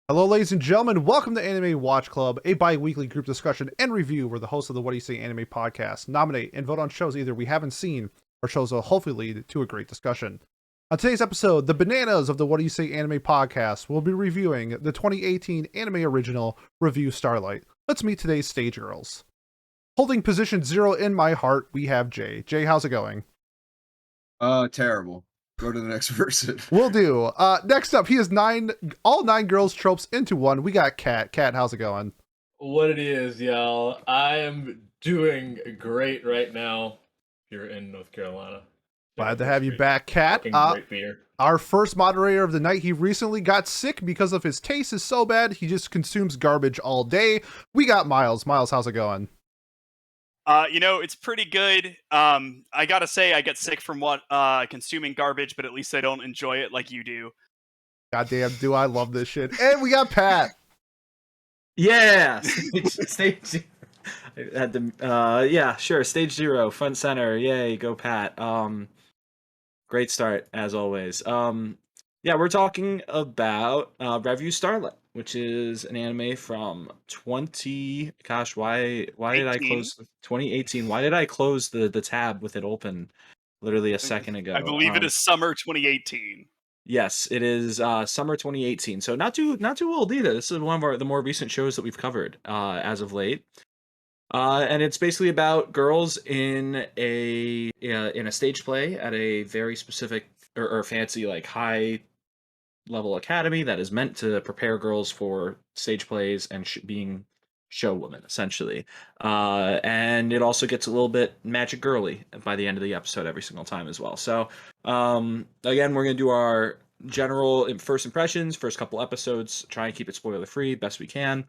Hello, ladies and gentlemen. Welcome to Anime Watch Club, a bi-weekly group discussion and review where the hosts of the What Do You Say Anime podcast nominate and vote on shows either we haven't seen or shows that will hopefully lead to a great discussion. On today's episode, the bananas of the What Do You Say Anime podcast will be reviewing the 2018 anime original Revue Starlight. Let's meet today's stage girls. Holding position 0 in my heart, we have Jay. Jay, how's it going? Terrible. Go to the next person. Will do. Next up, he is all nine girls tropes into one. We got Kat. Kat, how's it going? What it is, y'all. I am doing great right now here in North Carolina. Glad to have you back, Kat. Great beer. Our first moderator of the night, he recently got sick because of his taste is so bad, he just consumes garbage all day. We got Miles. Miles, how's it going? It's pretty good. I gotta say, I get sick from consuming garbage, but at least I don't enjoy it like you do. Goddamn, do I love this shit. And we got Pat. Yeah, stage. I had to. Yeah, sure. Stage 0, front center. Yay, go Pat. Great start as always. Yeah, we're talking about Revue Starlight, which is an anime from 20. Gosh, why did I close 2018? Why did I close the tab with it open literally a second ago? I believe it is summer 2018. Yes, it is summer 2018. So not too old either. This is one of the more recent shows that we've covered as of late. And it's basically about girls in a stage play at a very specific or fancy, like, high level academy that is meant to prepare girls for stage plays and being show women, essentially. And it also gets a little bit magic girly by the end of the episode every single time as well. So again, we're going to do our general first impressions, first couple episodes, try and keep it spoiler free best we can.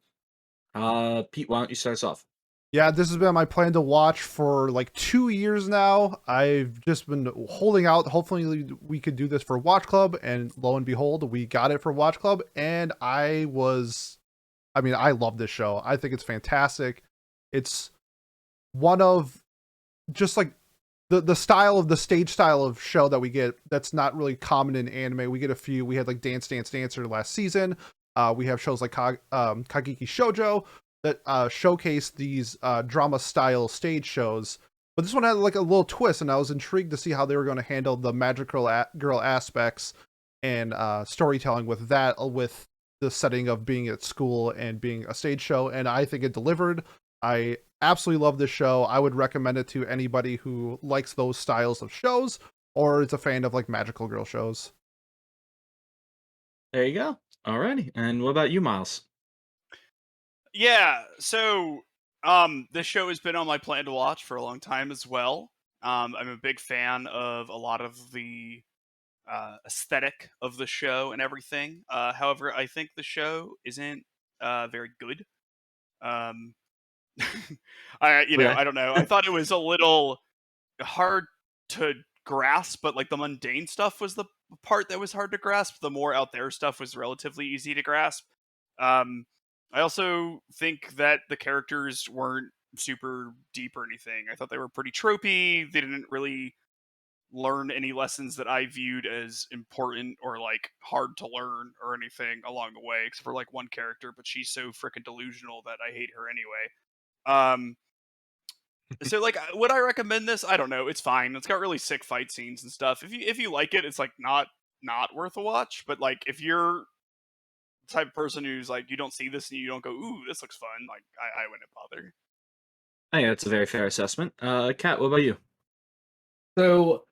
Pete, why don't you start us off? Yeah, this has been my plan to watch for like 2 years now. I've just been holding out. Hopefully we could do this for Watch Club, and lo and behold, we got it for Watch Club, and I love this show. I think it's fantastic. It's one of just like the style of the stage style of show that we get that's not really common in anime. We get a few. We had like Dance Dance Dancer last season. We have shows like Kageki Shoujo that showcase these drama style stage shows, but this one had like a little twist, and I was intrigued to see how they were going to handle the magical girl aspects and storytelling with that, with the setting of being at school and being a stage show. And I think it delivered. I absolutely love this show. I would recommend it to anybody who likes those styles of shows or is a fan of like magical girl shows. There you go. Alrighty. And what about you, Miles? Yeah, so this show has been on my plan to watch for a long time as well. I'm a big fan of a lot of the aesthetic of the show and everything. However, I think the show isn't very good. I don't know. I thought it was a little hard to grasp, but like the mundane stuff was the part that was hard to grasp. The more out there stuff was relatively easy to grasp. I also think that the characters weren't super deep or anything. I thought they were pretty tropey. They didn't really learn any lessons that I viewed as important or like hard to learn or anything along the way, except for like one character, but she's so freaking delusional that I hate her anyway. So like, would I recommend this? I don't know. It's fine. It's got really sick fight scenes and stuff. If you like it, it's like not worth a watch. But like, if you're the type of person who's like, you don't see this and you don't go, ooh, this looks fun, like I wouldn't bother. I think that's a very fair assessment. Kat, what about you? So,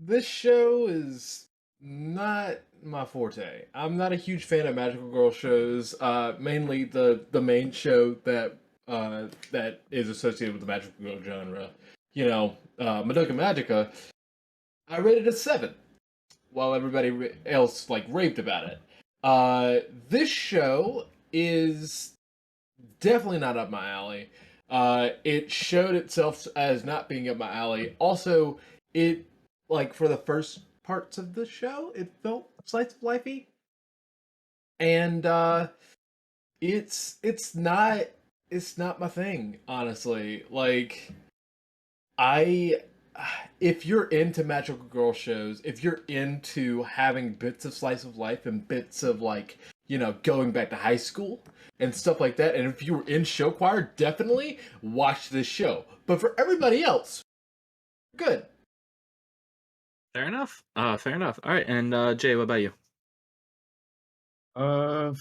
this show is not my forte. I'm not a huge fan of magical girl shows. Mainly the main show that is associated with the magical girl genre. Madoka Magica. I rated a 7, while everybody else like raved about it. This show is definitely not up my alley. It showed itself as not being up my alley. Also, it, like, for the first parts of the show, it felt slice of lifey. And it's not my thing, honestly. Like, I if you're into magical girl shows, if you're into having bits of slice of life and bits of like, going back to high school and stuff like that, and if you were in show choir, definitely watch this show. But for everybody else, good. Fair enough. Fair enough. All right, and Jay, what about you? Uh,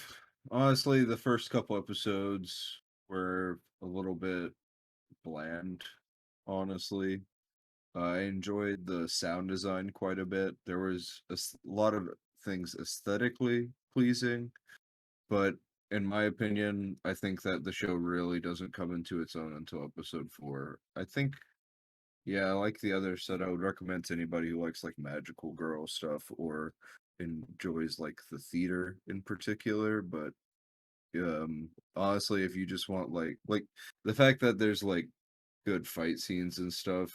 Honestly, the first couple episodes were a little bit bland, honestly. I enjoyed the sound design quite a bit. There was lot of things aesthetically pleasing, but in my opinion, I think that the show really doesn't come into its own until episode 4. I think, yeah, like the other said, I would recommend to anybody who likes like magical girl stuff or enjoys like the theater in particular, but honestly, if you just want like the fact that there's like good fight scenes and stuff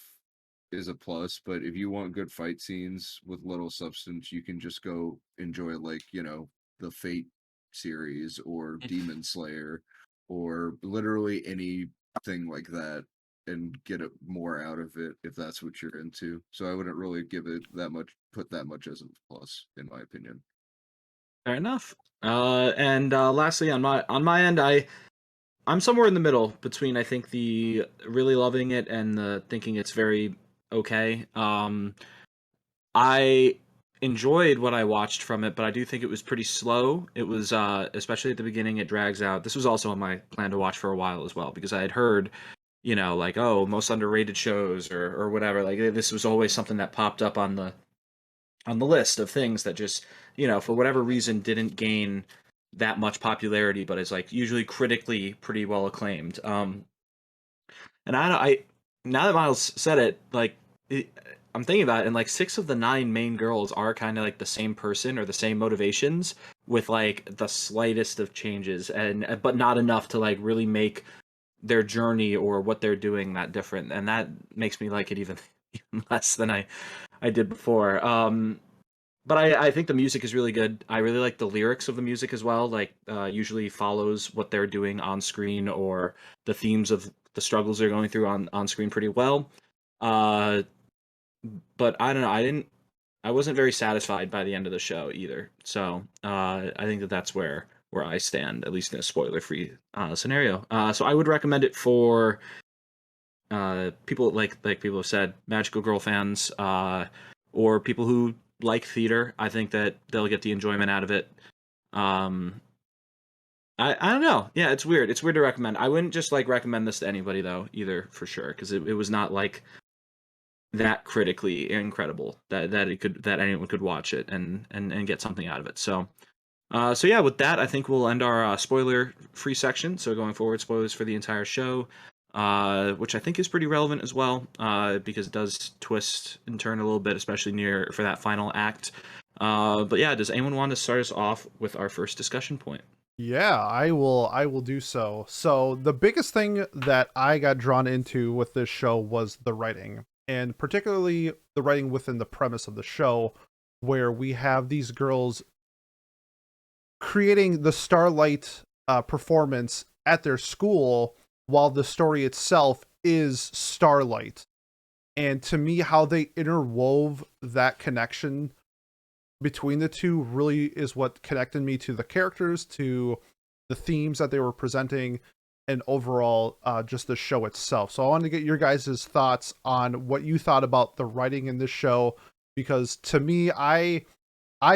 is a plus, but if you want good fight scenes with little substance, you can just go enjoy like, the Fate series or Demon Slayer or literally anything like that and get it more out of it if that's what you're into. So I wouldn't really give it that much put that much as a plus in my opinion. Fair enough. And lastly, on my end, I'm somewhere in the middle between I think the really loving it and the thinking it's very okay. I enjoyed what I watched from it, but I do think it was pretty slow. It was especially at the beginning, it drags out. This was also on my plan to watch for a while as well because I had heard, like, oh, most underrated shows or whatever. Like this was always something that popped up on the list of things that just, for whatever reason didn't gain that much popularity, but is like usually critically pretty well acclaimed. And I now that Miles said it, like I'm thinking about it, and like 6 of the 9 main girls are kind of like the same person or the same motivations with like the slightest of changes, and but not enough to like really make their journey or what they're doing that different, and that makes me like it even, even less than I did before. But I think the music is really good. I really like the lyrics of the music as well. Like, usually follows what they're doing on screen or the themes of the struggles they're going through on screen pretty well. Uh, but I don't know. I wasn't very satisfied by the end of the show either. So I think that's where I stand, at least in a spoiler-free scenario. So I would recommend it for people like people have said, magical girl fans, or people who like theater. I think that they'll get the enjoyment out of it. Um, I don't know. Yeah, it's weird. It's weird to recommend. I wouldn't just like recommend this to anybody though, either for sure, because it was not like that critically incredible that anyone could watch it and get something out of it. So yeah, with that, I think we'll end our spoiler-free section. So going forward, spoilers for the entire show, which I think is pretty relevant as well, because it does twist and turn a little bit, especially near for that final act. But yeah, does anyone want to start us off with our first discussion point? Yeah, I will do so. So the biggest thing that I got drawn into with this show was the writing, and particularly the writing within the premise of the show, where we have these girls creating the Starlight performance at their school while the story itself is Starlight. And to me, how they interwove that connection between the two really is what connected me to the characters, to the themes that they were presenting, and overall just the show itself. So I wanted to get your guys' thoughts on what you thought about the writing in this show, because to me, I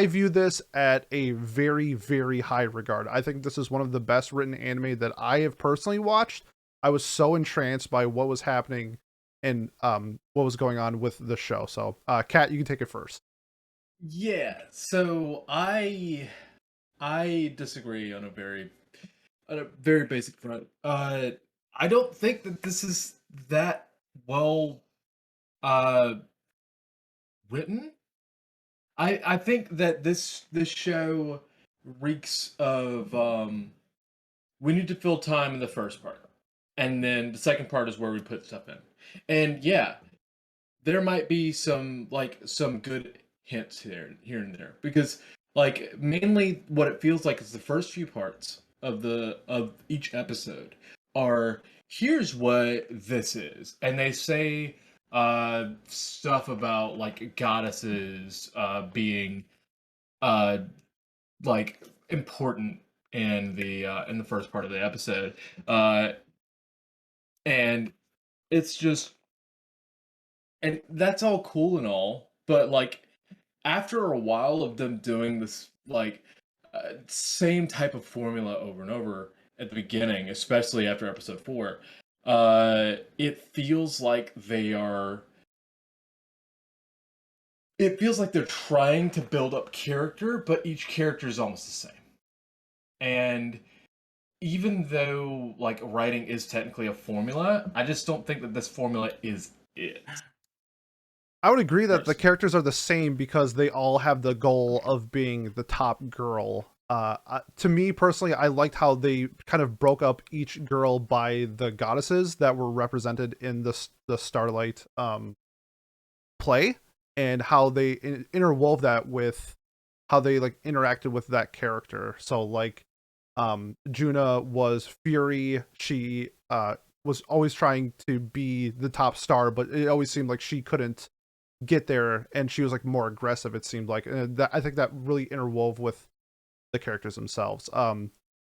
view this at a very, very high regard. I think this is one of the best written anime that I have personally watched. I was so entranced by what was happening and what was going on with the show. So Kat, you can take it first. Yeah, so I disagree on a very basic front. I don't think that this is that well uh written. I think that this show reeks of we need to fill time in the first part. And then the second part is where we put stuff in. And yeah, there might be some good hints here and there, because like mainly what it feels like is the first few parts of each episode are, here's what this is, and they say stuff about like goddesses being like important in the first part of the episode. And it's just, and that's all cool and all, but like after a while of them doing this like same type of formula over and over at the beginning, especially after episode 4, it feels like they're trying to build up character, but each character is almost the same. And even though like writing is technically a formula, I just don't think that this formula is it. I would agree that the Personally. characters are the same because they all have the goal of being the top girl. To me personally, I liked how they kind of broke up each girl by the goddesses that were represented in the Starlight play, and how they interwove that with how they like interacted with that character. So like Juna was Fury. She was always trying to be the top star, but it always seemed like she couldn't get there, and she was like more aggressive, it seemed like. And that, I think that really interwove with the characters themselves.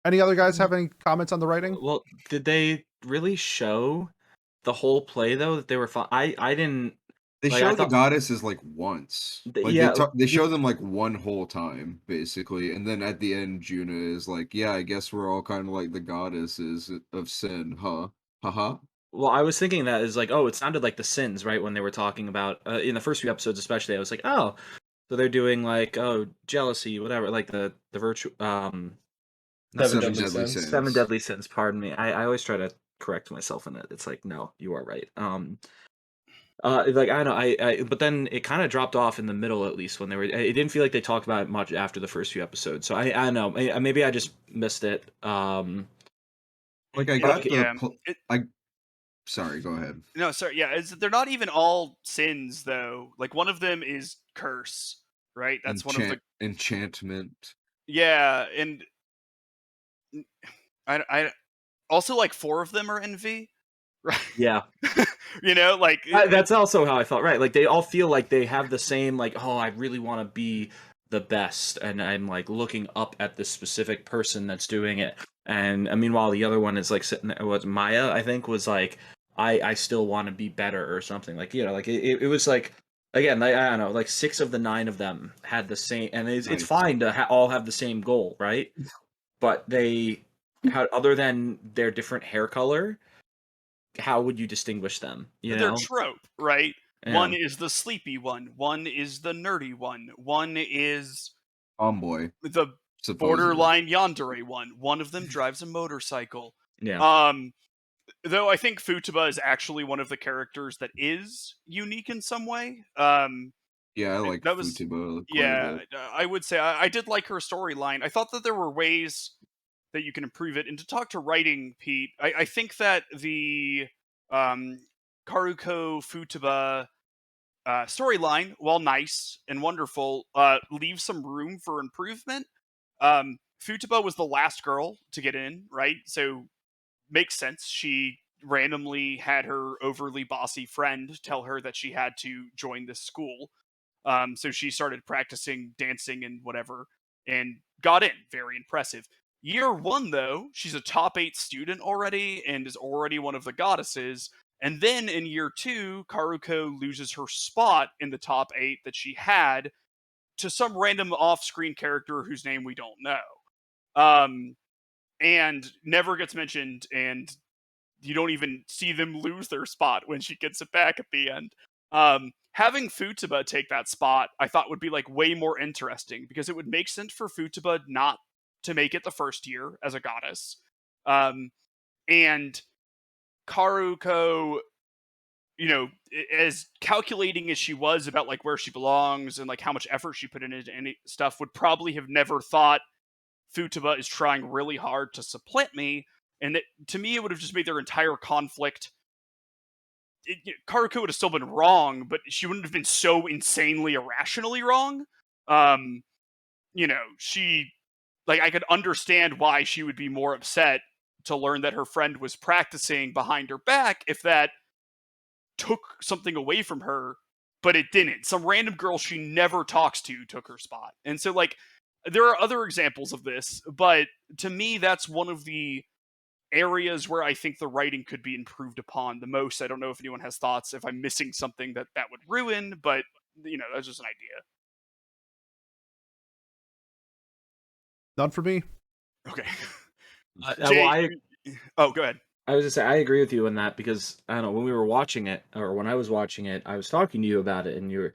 Any other guys have any comments on the writing? Well, did they really show the whole play though that they were fine? I didn't. They Like, show I the thought- goddesses like once. Like yeah, they show them like one whole time basically, and then at the end, Juna is like, "Yeah, I guess we're all kind of like the goddesses of sin, huh? Haha." Well, I was thinking that is like, oh, it sounded like the sins, right? When they were talking about in the first few episodes, especially, I was like, oh, so they're doing like, oh, jealousy, whatever, like the virtue, not Seven Seven Deadly Deadly Sins. Sins. seven deadly sins. Pardon me. I always try to correct myself in it. It's like, no, you are right. Like I don't know, but then it kind of dropped off in the middle, at least when they were. It didn't feel like they talked about it much after the first few episodes. So I don't know. Maybe I just missed it. Like I It- got the yeah, pl- it- I sorry, go ahead. No, sorry. Yeah, they're not even all sins though. Like one of them is curse, right? That's one of the Enchantment. yeah, and I also like 4 of them are envy, right? Yeah, You know, like that's also how I felt. Right, like they all feel like they have the same. Like, oh, I really want to be the best, and I'm like looking up at this specific person that's doing it. And meanwhile, the other one is like sitting there. Was Maya? I think was like, I still want to be better or something. Like like it was like again, like, I don't know, like 6 of the 9 of them had the same, and it's Nice. fine to all have the same goal, right? But they, other than their different hair color, how would you distinguish them? You they're know, trope, right? Yeah. One is the sleepy one is the nerdy one is Tomboy, the supposedly. borderline yandere one of them drives a motorcycle. Yeah. Though I think Futaba is actually one of the characters that is unique in some way. Yeah, I like that was Futaba quite a yeah, bit. I would say I did like her storyline. I thought that there were ways that you can improve it. And to talk to writing, Pete, I think that the Karuko Futaba storyline, while nice and wonderful, leaves some room for improvement. Futaba was the last girl to get in, right? So makes sense. She randomly had her overly bossy friend tell her that she had to join this school. So she started practicing dancing and whatever and got in. Very impressive. Year 1, though, she's a top 8 student already and is already one of the goddesses. And then in year 2, Karuko loses her spot in the top 8 that she had to some random off-screen character whose name we don't know. And never gets mentioned, and you don't even see them lose their spot when she gets it back at the end. Having Futaba take that spot, I thought would be like way more interesting because it would make sense for Futaba not to make it the first year as a goddess. And Karuko, you know, as calculating as she was about like where she belongs and like how much effort she put into any stuff, would probably have never thought Futaba is trying really hard to supplant me. And that, to me, it would have just made their entire conflict. Karuko would have still been wrong, but she wouldn't have been so insanely irrationally wrong. You know, she, like, I could understand why she would be more upset to learn that her friend was practicing behind her back if that took something away from her, but it didn't. Some random girl she never talks to took her spot. And so, like, there are other examples of this, but to me, that's one of the areas where I think the writing could be improved upon the most. I don't know if anyone has thoughts, if I'm missing something that would ruin, but, that's just an idea. None for me. Okay. Well, Oh, go ahead. I was just say I agree with you on that because I don't know, when we were watching it, or when I was watching it, I was talking to you about it, and you were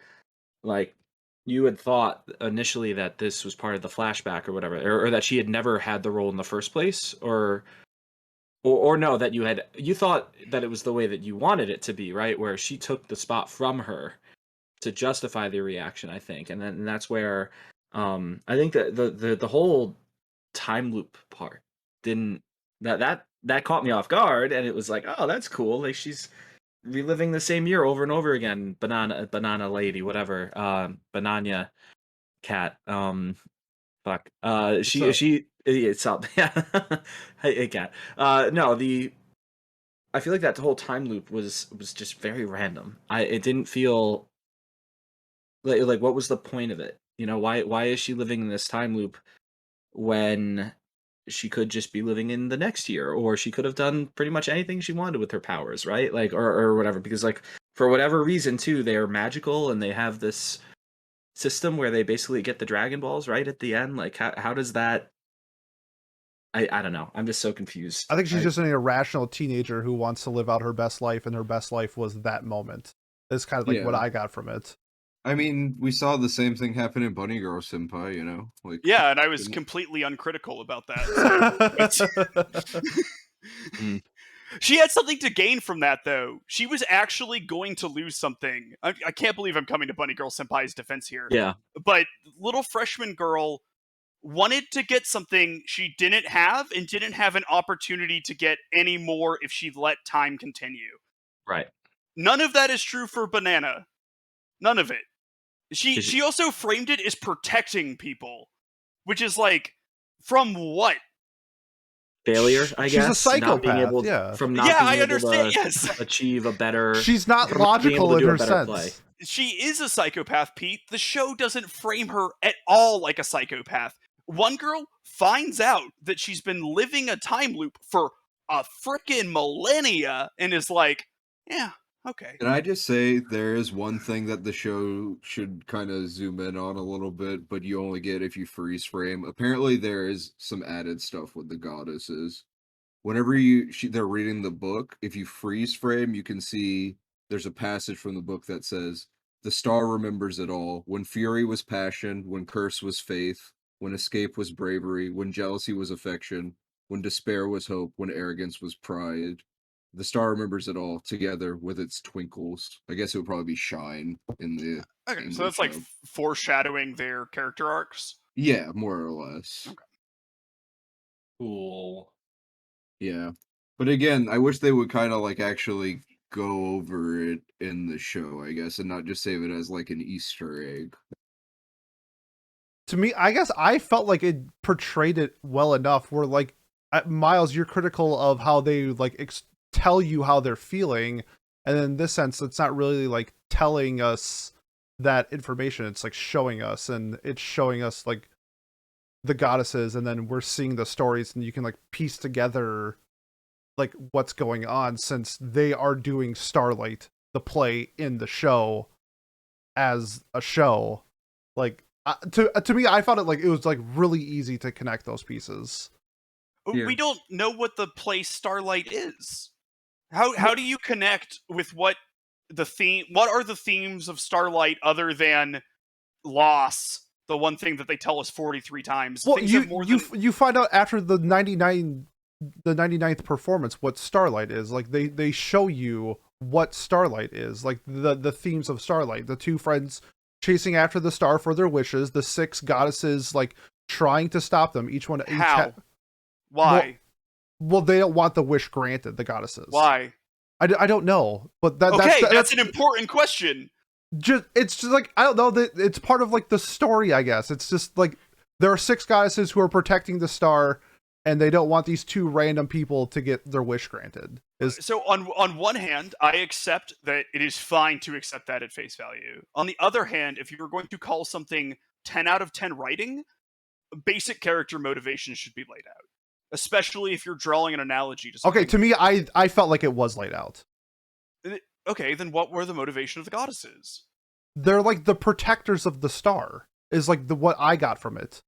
like, you had thought initially that this was part of the flashback or whatever, or that she had never had the role in the first place, or no, that you thought that it was the way that you wanted it to be, right? Where she took the spot from her to justify the reaction, I think, and that's where I think that the whole time loop part didn't that caught me off guard, and it was like, oh, that's cool, like she's reliving the same year over and over again. Banana lady, whatever, banana cat, fuck, she it's up. Yeah. Hey cat, no, I feel like that whole time loop was just very random. It didn't feel like what was the point of it, why is she living in this time loop when she could just be living in the next year, or she could have done pretty much anything she wanted with her powers, right? Like, or whatever, because, like, for whatever reason too, they're magical and they have this system where they basically get the Dragon Balls right at the end. Like, how does that? I don't know. I'm just so confused. I think she's just an irrational teenager who wants to live out her best life, and her best life was that moment. That's kind of like what I got from it. I mean, we saw the same thing happen in Bunny Girl Senpai, like. Yeah, and I was completely uncritical about that. So. She had something to gain from that, though. She was actually going to lose something. I can't believe I'm coming to Bunny Girl Senpai's defense here. Yeah. But little freshman girl wanted to get something she didn't have, and didn't have an opportunity to get any more if she let time continue. Right. None of that is true for Banana. None of it. She also framed it as protecting people, which is like, from what? Failure, I guess. She's a psychopath. Not being able, From not being I able understand. to Yes, achieve a better. She's not logical in her sense. Play. She is a psychopath, Pete. The show doesn't frame her at all like a psychopath. One girl finds out that she's been living a time loop for a frickin' millennia and is like, yeah, okay. Can I just say there is one thing that the show should kind of zoom in on a little bit, but you only get if you freeze frame. Apparently there is some added stuff with the goddesses. Whenever they're reading the book, if you freeze frame, you can see there's a passage from the book that says, "The star remembers it all. When fury was passion, when curse was faith, when escape was bravery, when jealousy was affection, when despair was hope, when arrogance was pride. The star remembers it all, together with its twinkles." I guess it would probably be shine in the Okay, English so that's like dub. foreshadowing their character arcs. Yeah, more or less. Okay. Cool. Yeah. But again, I wish they would kind of like actually go over it in the show, I guess, and not just save it as like an Easter egg. To me, I guess I felt like it portrayed it well enough where, like, Miles, you're critical of how they like tell you how they're feeling, and in this sense it's not really like telling us that information, it's like showing us, and it's showing us like the goddesses, and then we're seeing the stories, and you can like piece together like what's going on, since they are doing Starlight, the play, in the show as a show. Like, to me, I found it like it was like really easy to connect those pieces. Yeah. We don't know what the play Starlight is. How do you connect with what are the themes of Starlight other than loss, the one thing that they tell us 43 times? Well, Things have more than... you find out after the 99th performance what Starlight is. Like, they show you what Starlight is, like the themes of Starlight, the two friends chasing after the star for their wishes, the 6 goddesses like trying to stop them, each one. How? Why? Well, they don't want the wish granted, the goddesses. Why? I don't know, but that's an important question. It's just like, I don't know, that it's part of like the story, I guess. It's just like there are 6 goddesses who are protecting the star, and they don't want these two random people to get their wish granted. So on one hand, I accept that it is fine to accept that at face value. On the other hand, if you're going to call something 10 out of 10 writing, basic character motivation should be laid out. Especially if you're drawing an analogy to something. Okay, to me, I felt like it was laid out. Okay, then what were the motivation of the goddesses? They're like the protectors of the star, is like what I got from it.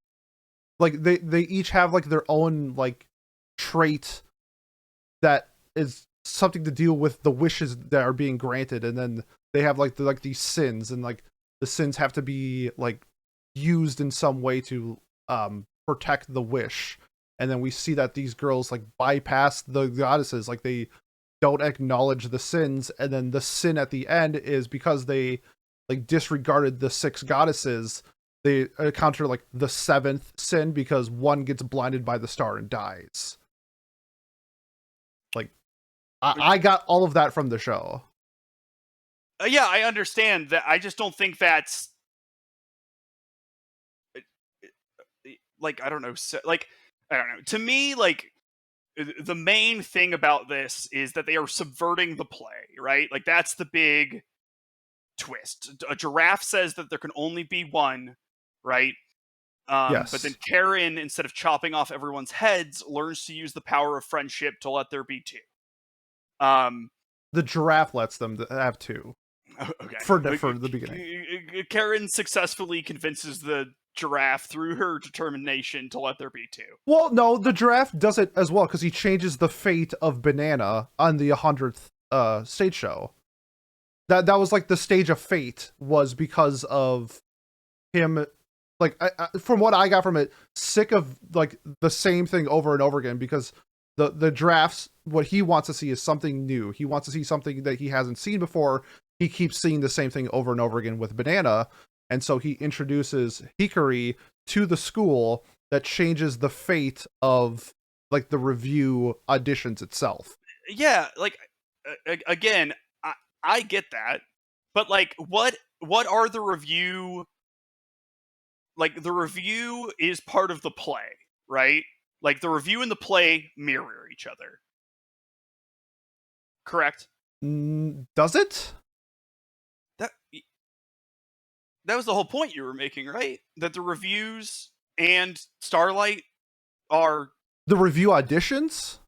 Like they each have like their own like trait that is something to deal with the wishes that are being granted, and then they have like these sins, and like the sins have to be like used in some way to protect the wish. And then we see that these girls like bypass the goddesses, like they don't acknowledge the sins, and then the sin at the end is because they like disregarded the 6 goddesses. They encounter like the 7th sin because one gets blinded by the star and dies. Like I got all of that from the show. Yeah, I understand that. I just don't think that's like, I don't know, like, I don't know. To me, like, the main thing about this is that they are subverting the play, right? Like, that's the big twist. A giraffe says that there can only be one, right? Yes. But then Karen, instead of chopping off everyone's heads, learns to use the power of friendship to let there be 2. The giraffe lets them have 2. Okay. For the beginning. Karen successfully convinces the giraffe through her determination to let there be 2. Well, no, the giraffe does it as well because he changes the fate of Banana on the 100th stage show. That was like the stage of fate was because of him. Like from what I got from it, sick of like the same thing over and over again, because the giraffe's what he wants to see is something new. He wants to see something that he hasn't seen before. He keeps seeing the same thing over and over again with Banana. And so he introduces Hikari to the school that changes the fate of like the review auditions itself. Yeah, like again, I get that, but like, what are the review? Like, the review is part of the play, right? Like, the review and the play mirror each other. Correct? Does it? That was the whole point you were making, right? That the reviews and Starlight are the review auditions?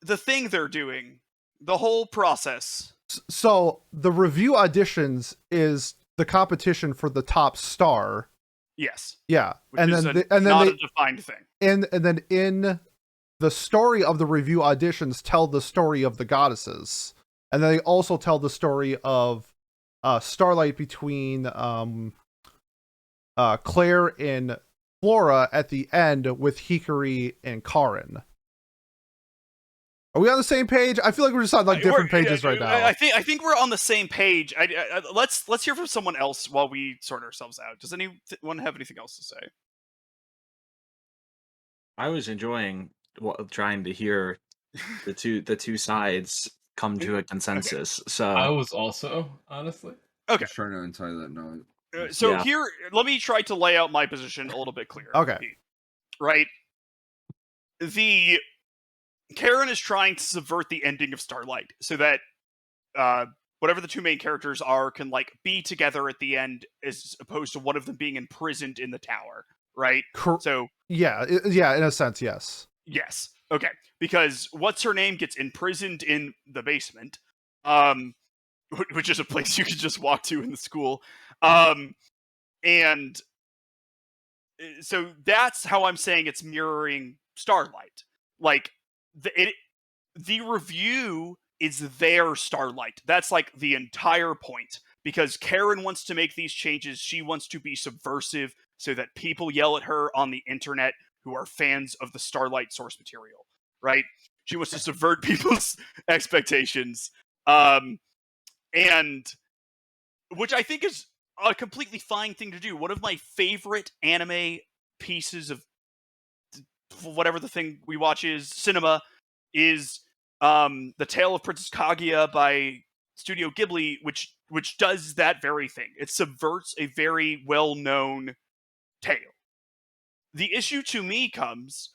The thing they're doing, the whole process. So the review auditions is the competition for the top star. Yes. Yeah. Which is not a defined thing. And then in the story of the review auditions tell the story of the goddesses. And then they also tell the story of Starlight between Claire and Flora at the end with Hikari and Karin. Are we on the same page? I feel like we're just on like different pages right now. I think we're on the same page. Let's hear from someone else while we sort ourselves out. Does anyone have anything else to say? I was enjoying trying to hear the two sides come to a consensus. Okay. So I was also, honestly. Okay. Just trying to untie that knot. So here, let me try to lay out my position a little bit clearer. Okay. Right. Karen is trying to subvert the ending of Starlight so that whatever the two main characters are can like be together at the end, as opposed to one of them being imprisoned in the tower. Right. So yeah, in a sense, yes. Yes. Okay. Because what's her name gets imprisoned in the basement, which is a place you could just walk to in the school, and so that's how I'm saying it's mirroring Starlight. Like the review is their Starlight. That's like the entire point. Because Karen wants to make these changes, she wants to be subversive so that people yell at her on the internet who are fans of the Starlight source material, right? She wants to subvert people's expectations, and which I think is a completely fine thing to do. One of my favorite anime pieces of whatever the thing we watch is cinema is The Tale of Princess Kaguya by Studio Ghibli, which does that very thing. It subverts a very well-known tale. The issue to me comes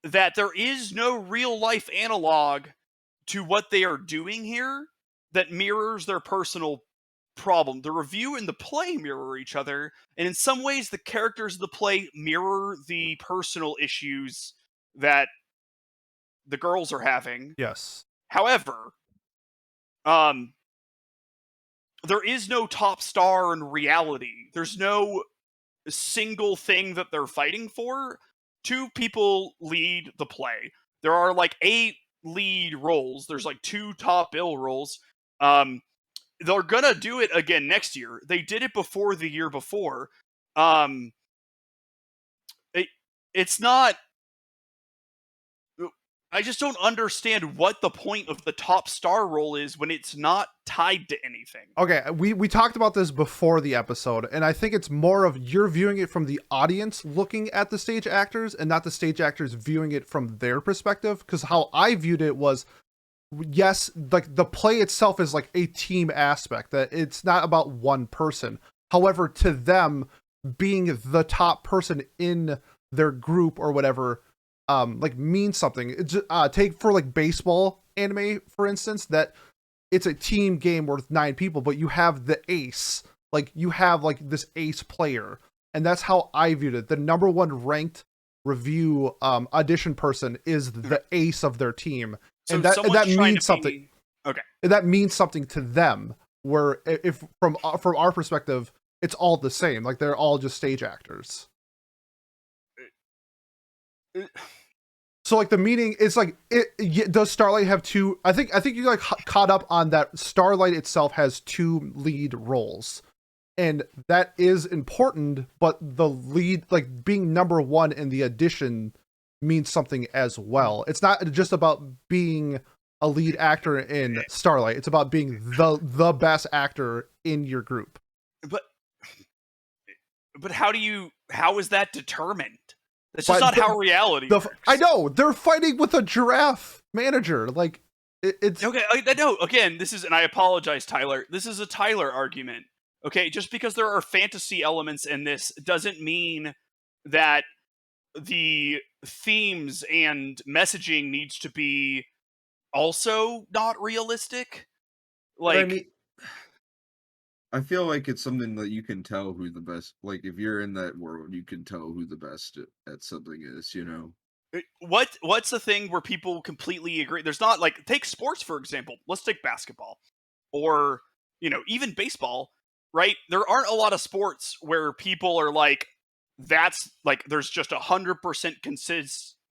that there is no real life analog to what they are doing here that mirrors their personal problem. The review and the play mirror each other, and in some ways the characters of the play mirror the personal issues that the girls are having. Yes. However, there is no top star in reality. There's no single thing that they're fighting for. Two people lead the play. There are like 8 lead roles. There's like 2 top bill roles. They're gonna do it again next year. They did it before the year before. It's not. I just don't understand what the point of the top star role is when it's not tied to anything. Okay, we talked about this before the episode, and I think it's more of you're viewing it from the audience looking at the stage actors and not the stage actors viewing it from their perspective. Because how I viewed it was, yes, like the play itself is like a team aspect, that it's not about one person. However, to them, being the top person in their group or whatever, like means something. It's, take for like baseball anime, for instance, that it's a team game with 9 people, but you have the ace, like you have like this ace player. And that's how I viewed it. The number 1 ranked review audition person is the ace of their team. So and that means something. Okay. And that means something to them, where if from our perspective, it's all the same. Like they're all just stage actors. So like the meaning is like, does Starlight have 2? I think you like caught up on that. Starlight itself has 2 lead roles, and that is important. But the lead, like being number 1 in the audition, means something as well. It's not just about being a lead actor in Starlight. It's about being the best actor in your group. But how is that determined? That's just not how reality works. I know, they're fighting with a giraffe manager. Like it's okay. No, again, this is, and I apologize, Tyler. This is a Tyler argument. Okay, just because there are fantasy elements in this doesn't mean that the themes and messaging needs to be also not realistic. Like, I mean, I feel like it's something that you can tell who the best, like if you're in that world, you can tell who the best at something is, you know? what's the thing where people completely agree? There's not, like, take sports, for example. Let's take basketball. Or, even baseball, right? There aren't a lot of sports where people are like, that's, like, there's just 100%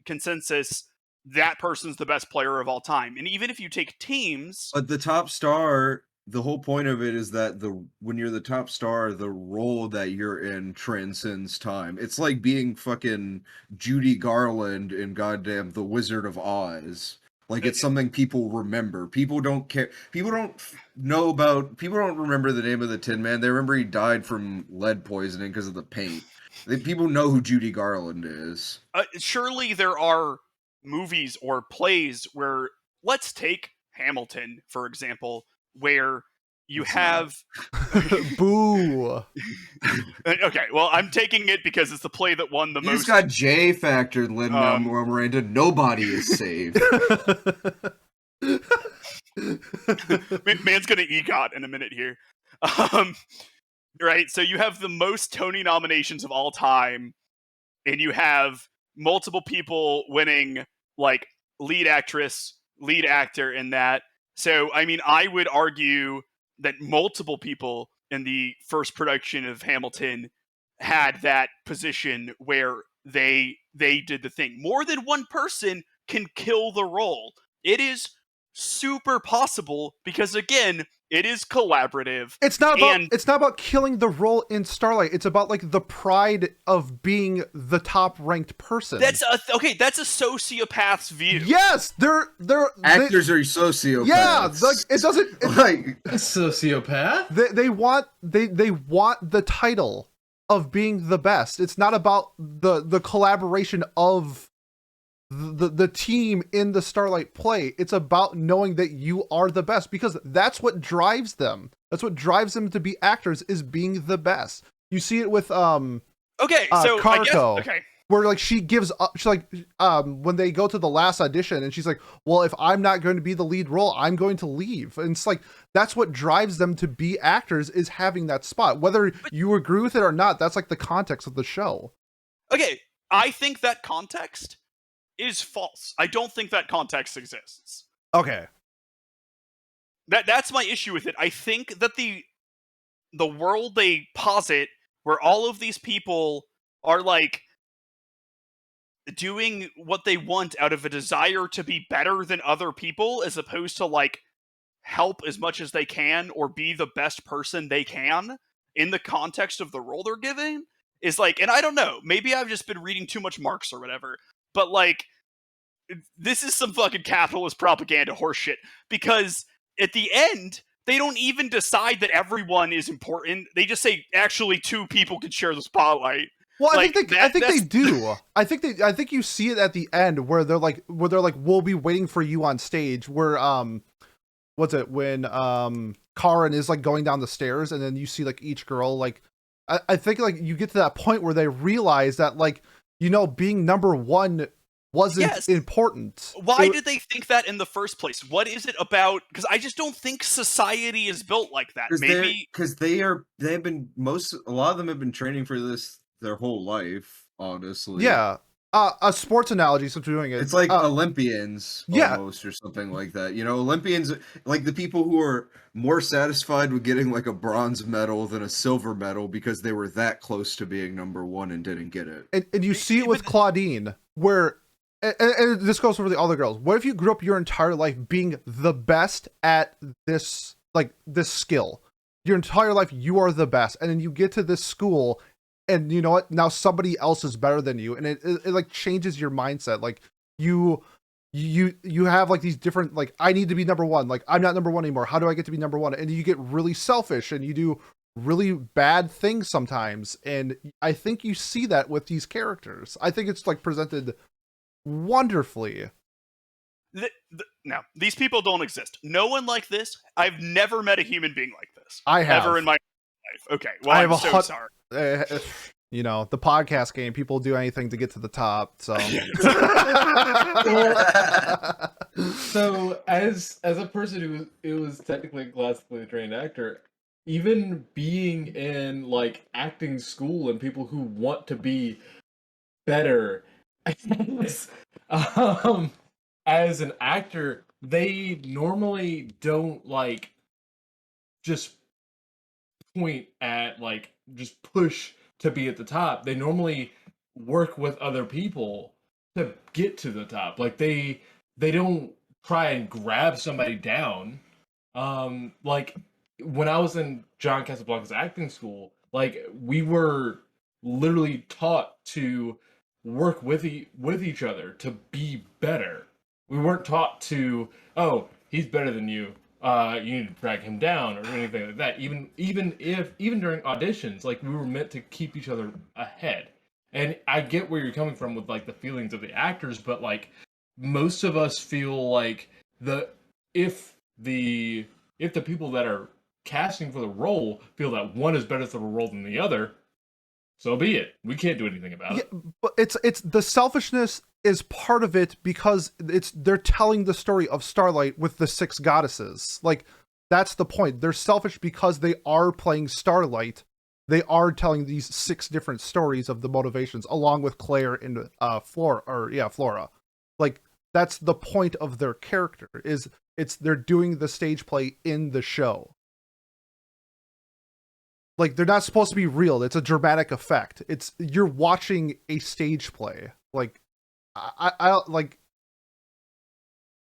consensus that person's the best player of all time. And even if you take teams... But the top star... The whole point of it is that when you're the top star, the role that you're in transcends time. It's like being fucking Judy Garland in goddamn The Wizard of Oz. Like, it's something people remember. People don't care. People don't remember the name of the Tin Man. They remember he died from lead poisoning because of the paint. People know who Judy Garland is. Surely there are movies or plays where, let's take Hamilton, for example, where you have... Boo! Okay, well, I'm taking it because it's the play that won the most... You just got J factored, Lin-Manuel Miranda. Nobody is saved. Man's gonna EGOT in a minute here. Right, so you have the most Tony nominations of all time, and you have multiple people winning, like, lead actress, lead actor in that. So, I mean, I would argue that multiple people in the first production of Hamilton had that position where they did the thing. More than one person can kill the role. It is super possible because, again, it is collaborative. It's not about killing the role in Starlight. It's about like the pride of being the top ranked person. That's a sociopath's view. Yes, actors are sociopaths. Yeah, like it doesn't like a sociopath. They want the title of being the best. It's not about the collaboration of the team in the Starlight play. It's about knowing that you are the best, because that's what drives them. That's what drives them to be actors, is being the best. You see it with okay, so Karko. where like she gives up. She's like, when they go to the last audition, and she's like, well, if I'm not going to be the lead role, I'm going to leave. And it's like that's what drives them to be actors, is having that spot. Whether you agree with it or not, that's like the context of the show. Okay, I think that context is false. I don't think that context exists. Okay. That's my issue with it. I think that the world they posit, where all of these people are like doing what they want out of a desire to be better than other people, as opposed to like help as much as they can or be the best person they can in the context of the role they're giving, is like, and I don't know, maybe I've just been reading too much Marx or whatever, but like, this is some fucking capitalist propaganda horseshit, because at the end, they don't even decide that everyone is important. They just say, actually, 2 people can share the spotlight. Well, I like, think they do. I think you see it at the end where they're like, we'll be waiting for you on stage. Where what's it when Karin is like going down the stairs, and then you see like each girl like, I think like you get to that point where they realize that like, you know, being number one wasn't important. Why did they think that in the first place? What is it about? Because I just don't think society is built like that. Maybe because a lot of them have been training for this their whole life, honestly. Yeah. A sports analogy, so doing it. It's like Olympians almost, or something like that. You know, Olympians, like the people who are more satisfied with getting like a bronze medal than a silver medal because they were that close to being number one and didn't get it. And you see it with Claudine, where, and this goes for the other girls. What if you grew up your entire life being the best at this, like this skill? Your entire life, you are the best. And then you get to this school, and you know what? Now somebody else is better than you, and it like changes your mindset. Like you have like these different, like, I need to be number one. Like, I'm not number one anymore. How do I get to be number one? And you get really selfish, and you do really bad things sometimes. And I think you see that with these characters. I think it's like presented wonderfully. No, these people don't exist. No one like this. I've never met a human being like this. I have. Ever in my life. Okay, well, I'm so sorry. You know, the podcast game, people do anything to get to the top. So, so as a person who was technically a classically trained actor, even being in like acting school and people who want to be better, as an actor, they normally don't like just point at like just push to be at the top. They normally work with other people to get to the top. Like they don't try and grab somebody down. Like when I was in John Casablanca's acting school, like we were literally taught to work with each other to be better. We weren't taught to, oh, he's better than you. You need to drag him down or anything like that. Even during auditions, like we were meant to keep each other ahead. And I get where you're coming from with like the feelings of the actors, but like most of us feel like if the people that are casting for the role feel that one is better for the role than the other, so be it. We can't do anything about it. But it's the selfishness is part of it, because they're telling the story of Starlight with the 6 goddesses. Like, that's the point. They're selfish because they are playing Starlight. They are telling these 6 different stories of the motivations, along with Claire and Flora. Like, that's the point of their character, is they're doing the stage play in the show. Like, they're not supposed to be real. It's a dramatic effect. You're watching a stage play. Like, I like,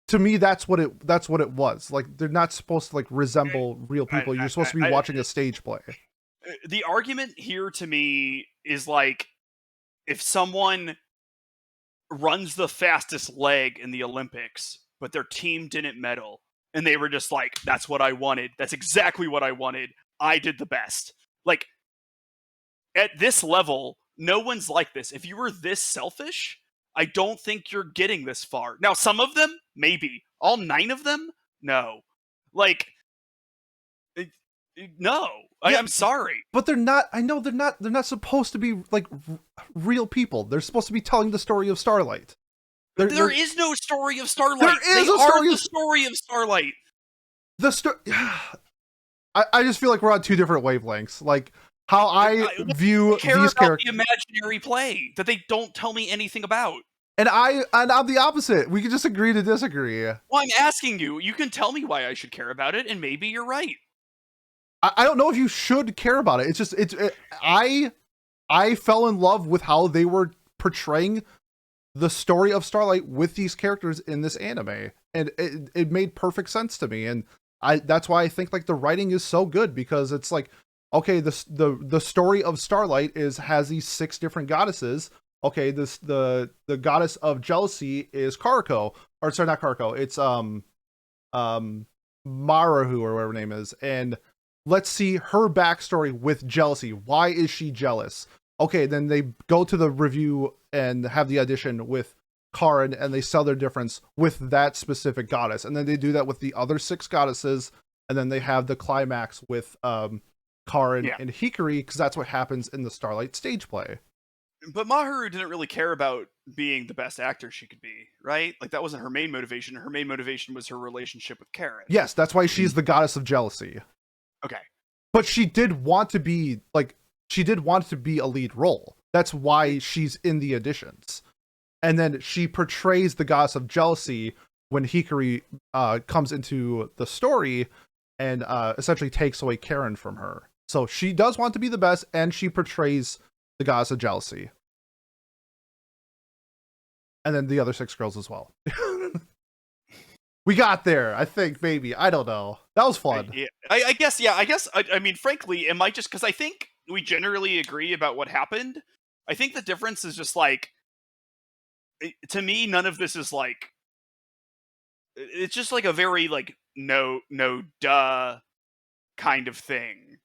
to me, that's what it was. Like, they're not supposed to like resemble real people. You're supposed to be watching a stage play. The argument here to me is like, if someone runs the fastest leg in the Olympics, but their team didn't medal, and they were just like, that's what I wanted. That's exactly what I wanted. I did the best. Like, at this level, no one's like this. If you were this selfish, I don't think you're getting this far. Now, some of them, maybe. All 9 of them? No. Like, no. I'm sorry. But they're not. I know they're not. They're not supposed to be like real people. They're supposed to be telling the story of Starlight. There is no story of Starlight. There is they a story are of the story of Starlight. The story. I just feel like we're on two different wavelengths. Like how I view care these about characters. The imaginary play that they don't tell me anything about. And I'm the opposite. We can just agree to disagree. Well, I'm asking you. You can tell me why I should care about it, and maybe you're right. I don't know if you should care about it. It's just I fell in love with how they were portraying the story of Starlight with these characters in this anime, and it made perfect sense to me. And that's why I think like the writing is so good, because it's like, okay, the story of Starlight has these 6 different goddesses. Okay, the goddess of jealousy is Karako, or sorry, not Karako. It's Marahu, or whatever her name is, and let's see her backstory with jealousy. Why is she jealous? Okay, then they go to the review and have the audition with Karin, and they sell their difference with that specific goddess, and then they do that with the other 6 goddesses, and then they have the climax with Karin and Hikari, because that's what happens in the Starlight stage play. But Maharu didn't really care about being the best actor she could be, right? Like, that wasn't her main motivation. Her main motivation was her relationship with Karin. Yes, that's why she's the goddess of jealousy. Okay. But she did want to be a lead role. That's why she's in the auditions. And then she portrays the goddess of jealousy when Hikari comes into the story and essentially takes away Karin from her. So she does want to be the best, and she portrays the goddess of jealousy. And then the other 6 girls as well. We got there, I think, maybe. I don't know. That was fun. I guess, I mean, frankly, it might just, because I think we generally agree about what happened. I think the difference is just, like, to me, none of this is, like, it's just, like, a very, like, no, duh kind of thing.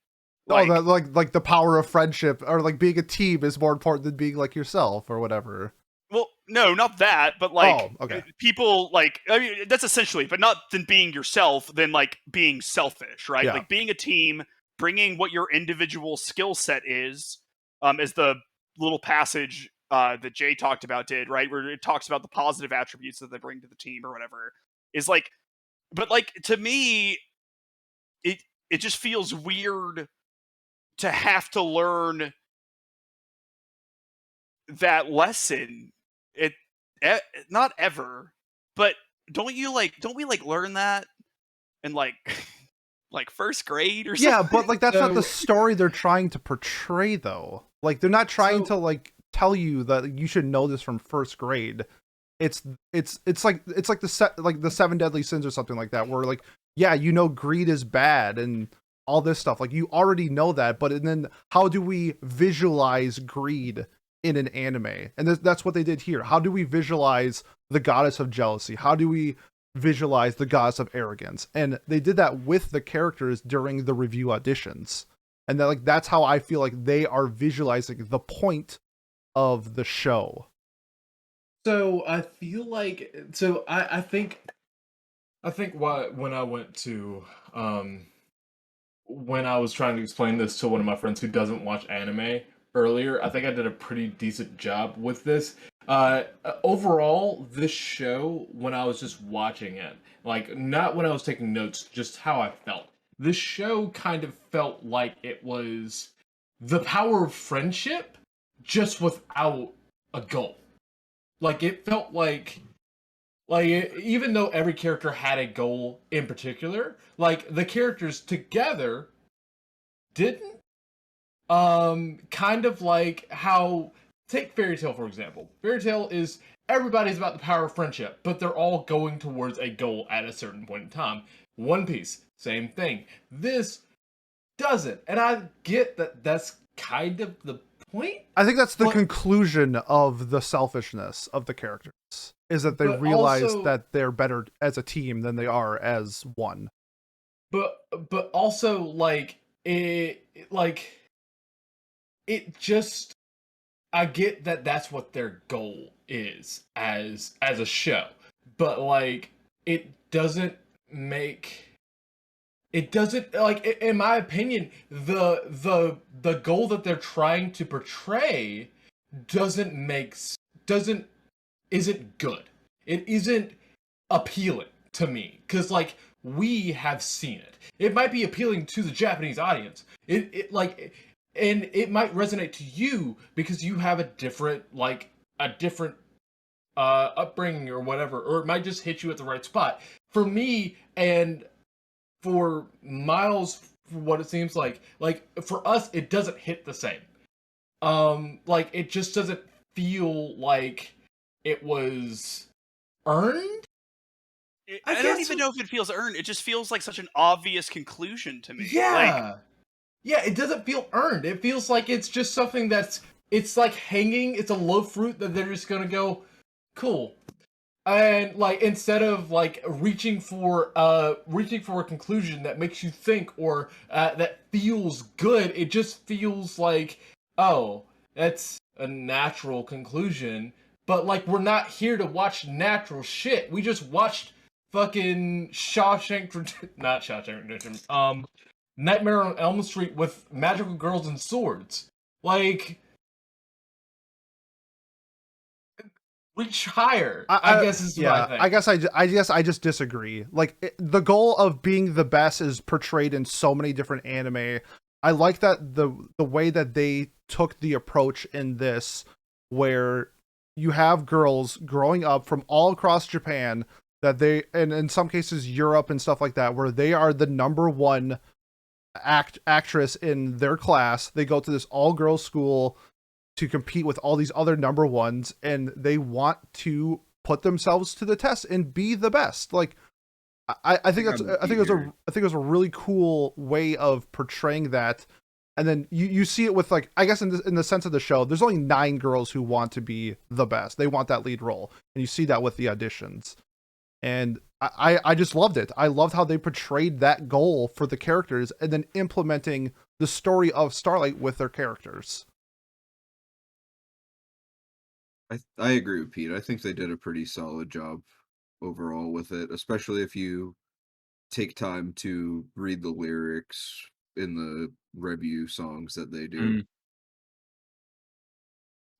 Like the power of friendship, or like being a team is more important than being like yourself, or whatever. Well, no, not that, but like, okay. People, like, I mean, that's essentially, but not than being yourself, than like being selfish, right? Yeah. Like being a team, bringing what your individual skill set is, as the little passage that Jay talked about did, right? Where it talks about the positive attributes that they bring to the team or whatever, is like, but like, to me, it just feels weird to have to learn that lesson. Not ever, but don't we learn that in like first grade or something? Yeah, but like that's not the story they're trying to portray, though. Like they're not trying to like tell you that you should know this from first grade. It's like the 7 deadly sins or something like that, where like, yeah, you know, greed is bad and all this stuff. Like you already know that, but then how do we visualize greed in an anime? And that's what they did here. How do we visualize the goddess of jealousy? How do we visualize the goddess of arrogance? And they did that with the characters during the review auditions. And that's how I feel like they are visualizing the point of the show. So I feel like, I think when I went to when I was trying to explain this to one of my friends who doesn't watch anime earlier, I think I did a pretty decent job with this. Overall, this show, when I was just watching it, like not when I was taking notes, just how I felt. This show kind of felt like it was the power of friendship, just without a goal. Like it felt like even though every character had a goal in particular, like the characters together didn't. Kind of like how, take Fairy Tail for example. Fairy Tail is, everybody's about the power of friendship, but they're all going towards a goal at a certain point in time. One Piece, same thing. This doesn't, and I get that that's kind of the point. I think that's the conclusion of the selfishness of the characters, is that they realize that they're better as a team than they are as one. But also like it just, I get that that's what their goal is as a show, but like it doesn't make it doesn't, like, in my opinion, the goal that they're trying to portray doesn't make doesn't isn't good. It isn't appealing to me because, like, we have seen it. It might be appealing to the Japanese audience. It like, and it might resonate to you because you have a different upbringing or whatever, or it might just hit you at the right spot. For me and for Miles, for what it seems like for us, it doesn't hit the same. Like, it just doesn't feel like it was earned. I don't even know if it feels earned. It just feels like such an obvious conclusion to me. Yeah. Yeah, it doesn't feel earned. It feels like it's just something it's like hanging, it's a low fruit that they're just gonna go, cool. And, like, instead of, like, reaching for a conclusion that makes you think or that feels good, it just feels like, oh, that's a natural conclusion. But, like, we're not here to watch natural shit. We just watched fucking not Shawshank Redemption, Nightmare on Elm Street with magical girls and swords. Like, reach higher. I guess is yeah, my thing. I guess I just disagree. Like, the goal of being the best is portrayed in so many different anime. I like that the way that they took the approach in this, where you have girls growing up from all across Japan, that they, and in some cases Europe and stuff like that, where they are the number one actress in their class. They go to this all girls school to compete with all these other number ones, and they want to put themselves to the test and be the best. Like, I think it was a really cool way of portraying that. And then you see it with, like, I guess in the sense of the show, there's only 9 girls who want to be the best. They want that lead role, and you see that with the auditions. And I just loved it. I loved how they portrayed that goal for the characters, and then implementing the story of Starlight with their characters. I agree with Pete. I think they did a pretty solid job overall with it, especially if you take time to read the lyrics in the review songs that they do.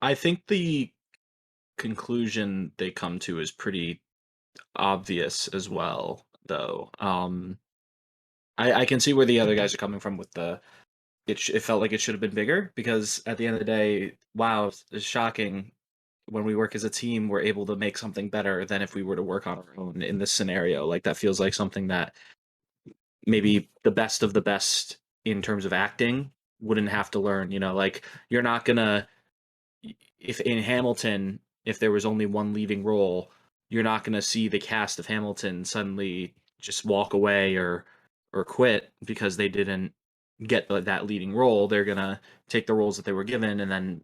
I think the conclusion they come to is pretty obvious as well, though. I can see where the other guys are coming from with it felt like it should have been bigger, because at the end of the day, wow, it's shocking when we work as a team, we're able to make something better than if we were to work on our own in this scenario. Like, that feels like something that maybe the best of the best in terms of acting wouldn't have to learn. Like, you're not gonna, if in Hamilton, if there was only one leading role, you're not gonna see the cast of Hamilton suddenly just walk away or quit because they didn't get that leading role. They're gonna take the roles that they were given and then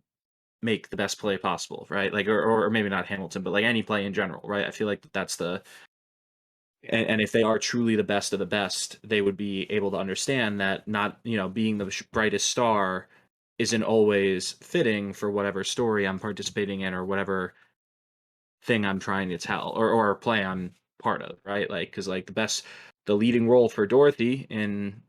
make the best play possible, right? Like, or maybe not Hamilton, but like any play in general, right? I feel like that's and if they are truly the best of the best, they would be able to understand that not, being the brightest star isn't always fitting for whatever story I'm participating in or whatever thing I'm trying to tell or play I'm part of, right? Like, because like the leading role for Dorothy in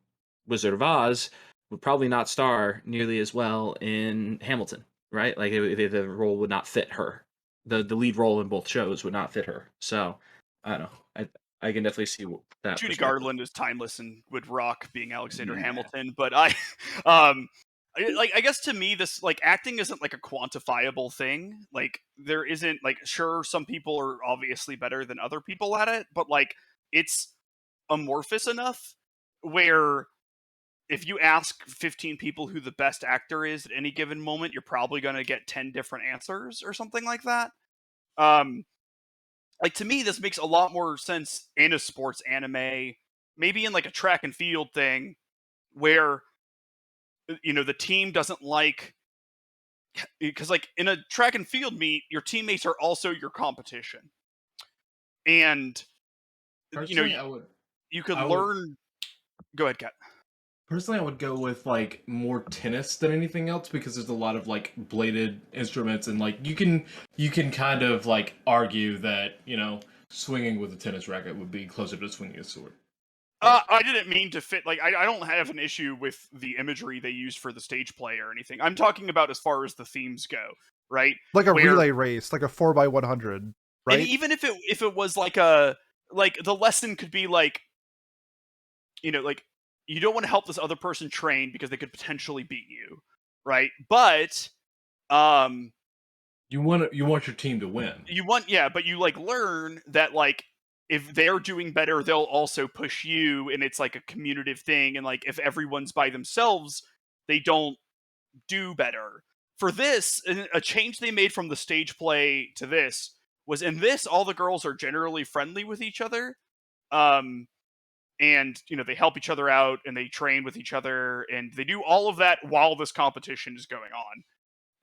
Wizard of Oz would probably not star nearly as well in Hamilton, right? Like, the role would not fit her. The lead role in both shows would not fit her. So I don't know. I can definitely see that. Judy perspective. Garland is timeless and would rock being Alexander Yeah. Hamilton, but I guess to me, this, like, acting isn't like a quantifiable thing. Like, there isn't, like, sure, some people are obviously better than other people at it, but like, it's amorphous enough where if you ask 15 people who the best actor is at any given moment, you're probably going to get 10 different answers or something like that. Like, to me, this makes a lot more sense in a sports anime, maybe in like a track and field thing, where the team doesn't like, because like in a track and field meet, your teammates are also your competition, and Personally, you could I would- learn. Go ahead, Kat. Personally, I would go with like more tennis than anything else because there's a lot of like bladed instruments and like you can kind of like argue that swinging with a tennis racket would be closer to swinging a sword. I didn't mean to fit. Like, I don't have an issue with the imagery they used for the stage play or anything. I'm talking about as far as the themes go, right? Like a Where, relay race, like a 4x100, and right? even if it was like the lesson could be like, like you don't want to help this other person train because they could potentially beat you, right? But You want your team to win. but you like learn that like if they're doing better, they'll also push you, and it's like a commutative thing. And like if everyone's by themselves, they don't do better. For this, a change they made from the stage play to this was in this, all the girls are generally friendly with each other. And they help each other out and they train with each other and they do all of that while this competition is going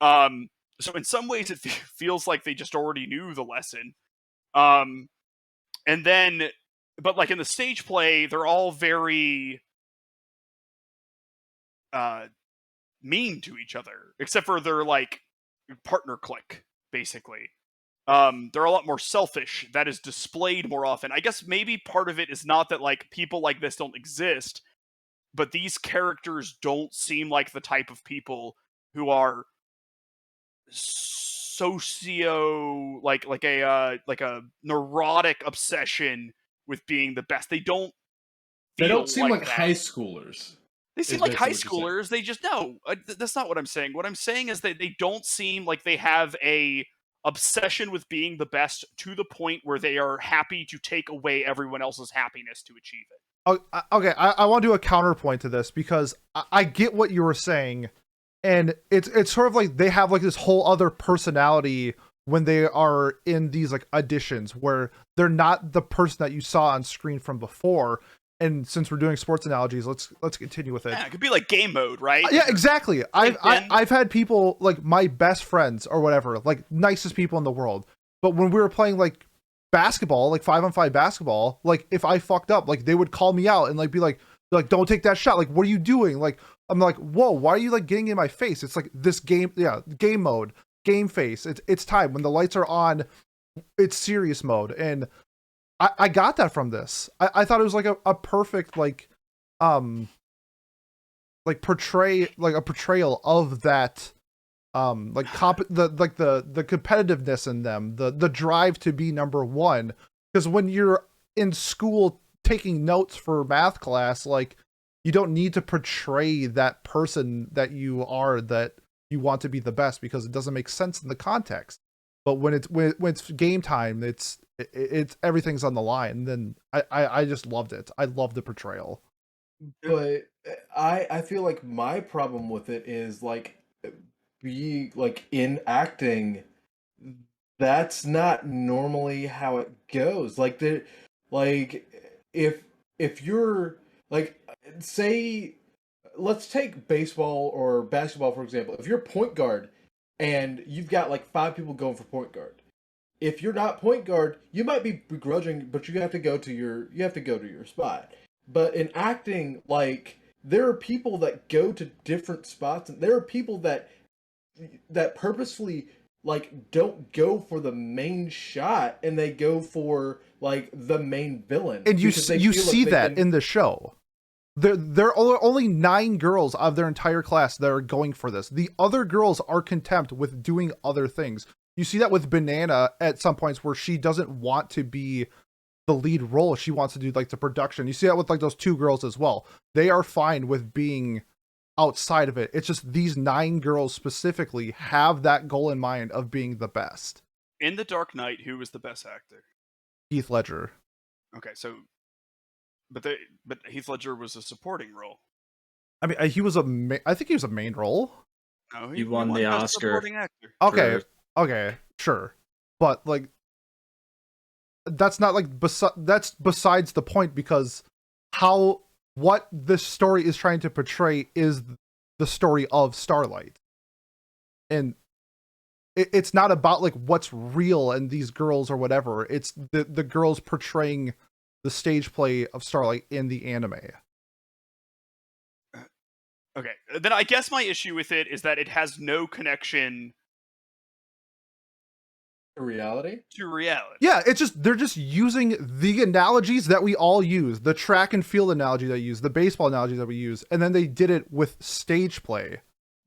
on. So in some ways it feels like they just already knew the lesson. And then, but like in the stage play, they're all very mean to each other, except for their like partner clique, basically. They're a lot more selfish. That is displayed more often. I guess maybe part of it is not that like people like this don't exist, but these characters don't seem like the type of people who are socio like a neurotic obsession with being the best. They don't They feel don't seem like that. high schoolers. They seem is like high basically what you're saying. schoolers. They just no. That's not what I'm saying. What I'm saying is that they don't seem like they have a obsession with being the best to the point where they are happy to take away everyone else's happiness to achieve it. Okay, I want to do a counterpoint to this because I get what you were saying, and it's sort of like they have like this whole other personality when they are in these like auditions where they're not the person that you saw on screen from before. And since we're doing sports analogies, let's continue with it. Yeah, it could be like game mode, right? Yeah, exactly. I've had people like my best friends or whatever, like nicest people in the world. But when we were playing like basketball, like 5-on-5 basketball, like if I fucked up, like they would call me out and like be like don't take that shot. Like what are you doing? Like I'm like, whoa, why are you like getting in my face? It's like this game, game mode, game face. It's time when the lights are on. It's serious mode, and I got that from this. I thought it was like a perfect like portrayal of that the competitiveness in them, the drive to be number one. Because when you're in school taking notes for math class, like you don't need to portray that person that you are, that you want to be the best, because it doesn't make sense in the context. But when it's game time, it's everything's on the line. Then I just loved it. I love the portrayal. But I feel like my problem with it is like be like in acting, that's not normally how it goes. Like if you're like, say, let's take baseball or basketball for example. If you're point guard and you've got like 5 people going for point guard, if you're not point guard, you might be begrudging, but you have to go to your spot. But in acting, like there are people that go to different spots, and there are people that purposefully like don't go for the main shot, and they go for like the main villain. And you see that in the show. There are only 9 girls out of their entire class that are going for this. The other girls are content with doing other things. You see that with Banana at some points where she doesn't want to be the lead role. She wants to do like the production. You see that with like those 2 girls as well. They are fine with being outside of it. It's just these 9 girls specifically have that goal in mind of being the best. In The Dark Knight, who was the best actor? Heath Ledger. Okay, so but Heath Ledger was a supporting role. I mean, he was I think he was a main role. No, he won the Best Oscar. Supporting actor. Okay, sure. But like that's not like that's besides the point, because what this story is trying to portray is the story of Starlight. And it's not about like what's real and these girls or whatever. It's the girls portraying the stage play of Starlight in the anime. Okay, then I guess my issue with it is that it has no connection Reality. to reality. Yeah, it's just they're just using the analogies that we all use, the track and field analogy that we use, the baseball analogy that we use, and then they did it with stage play.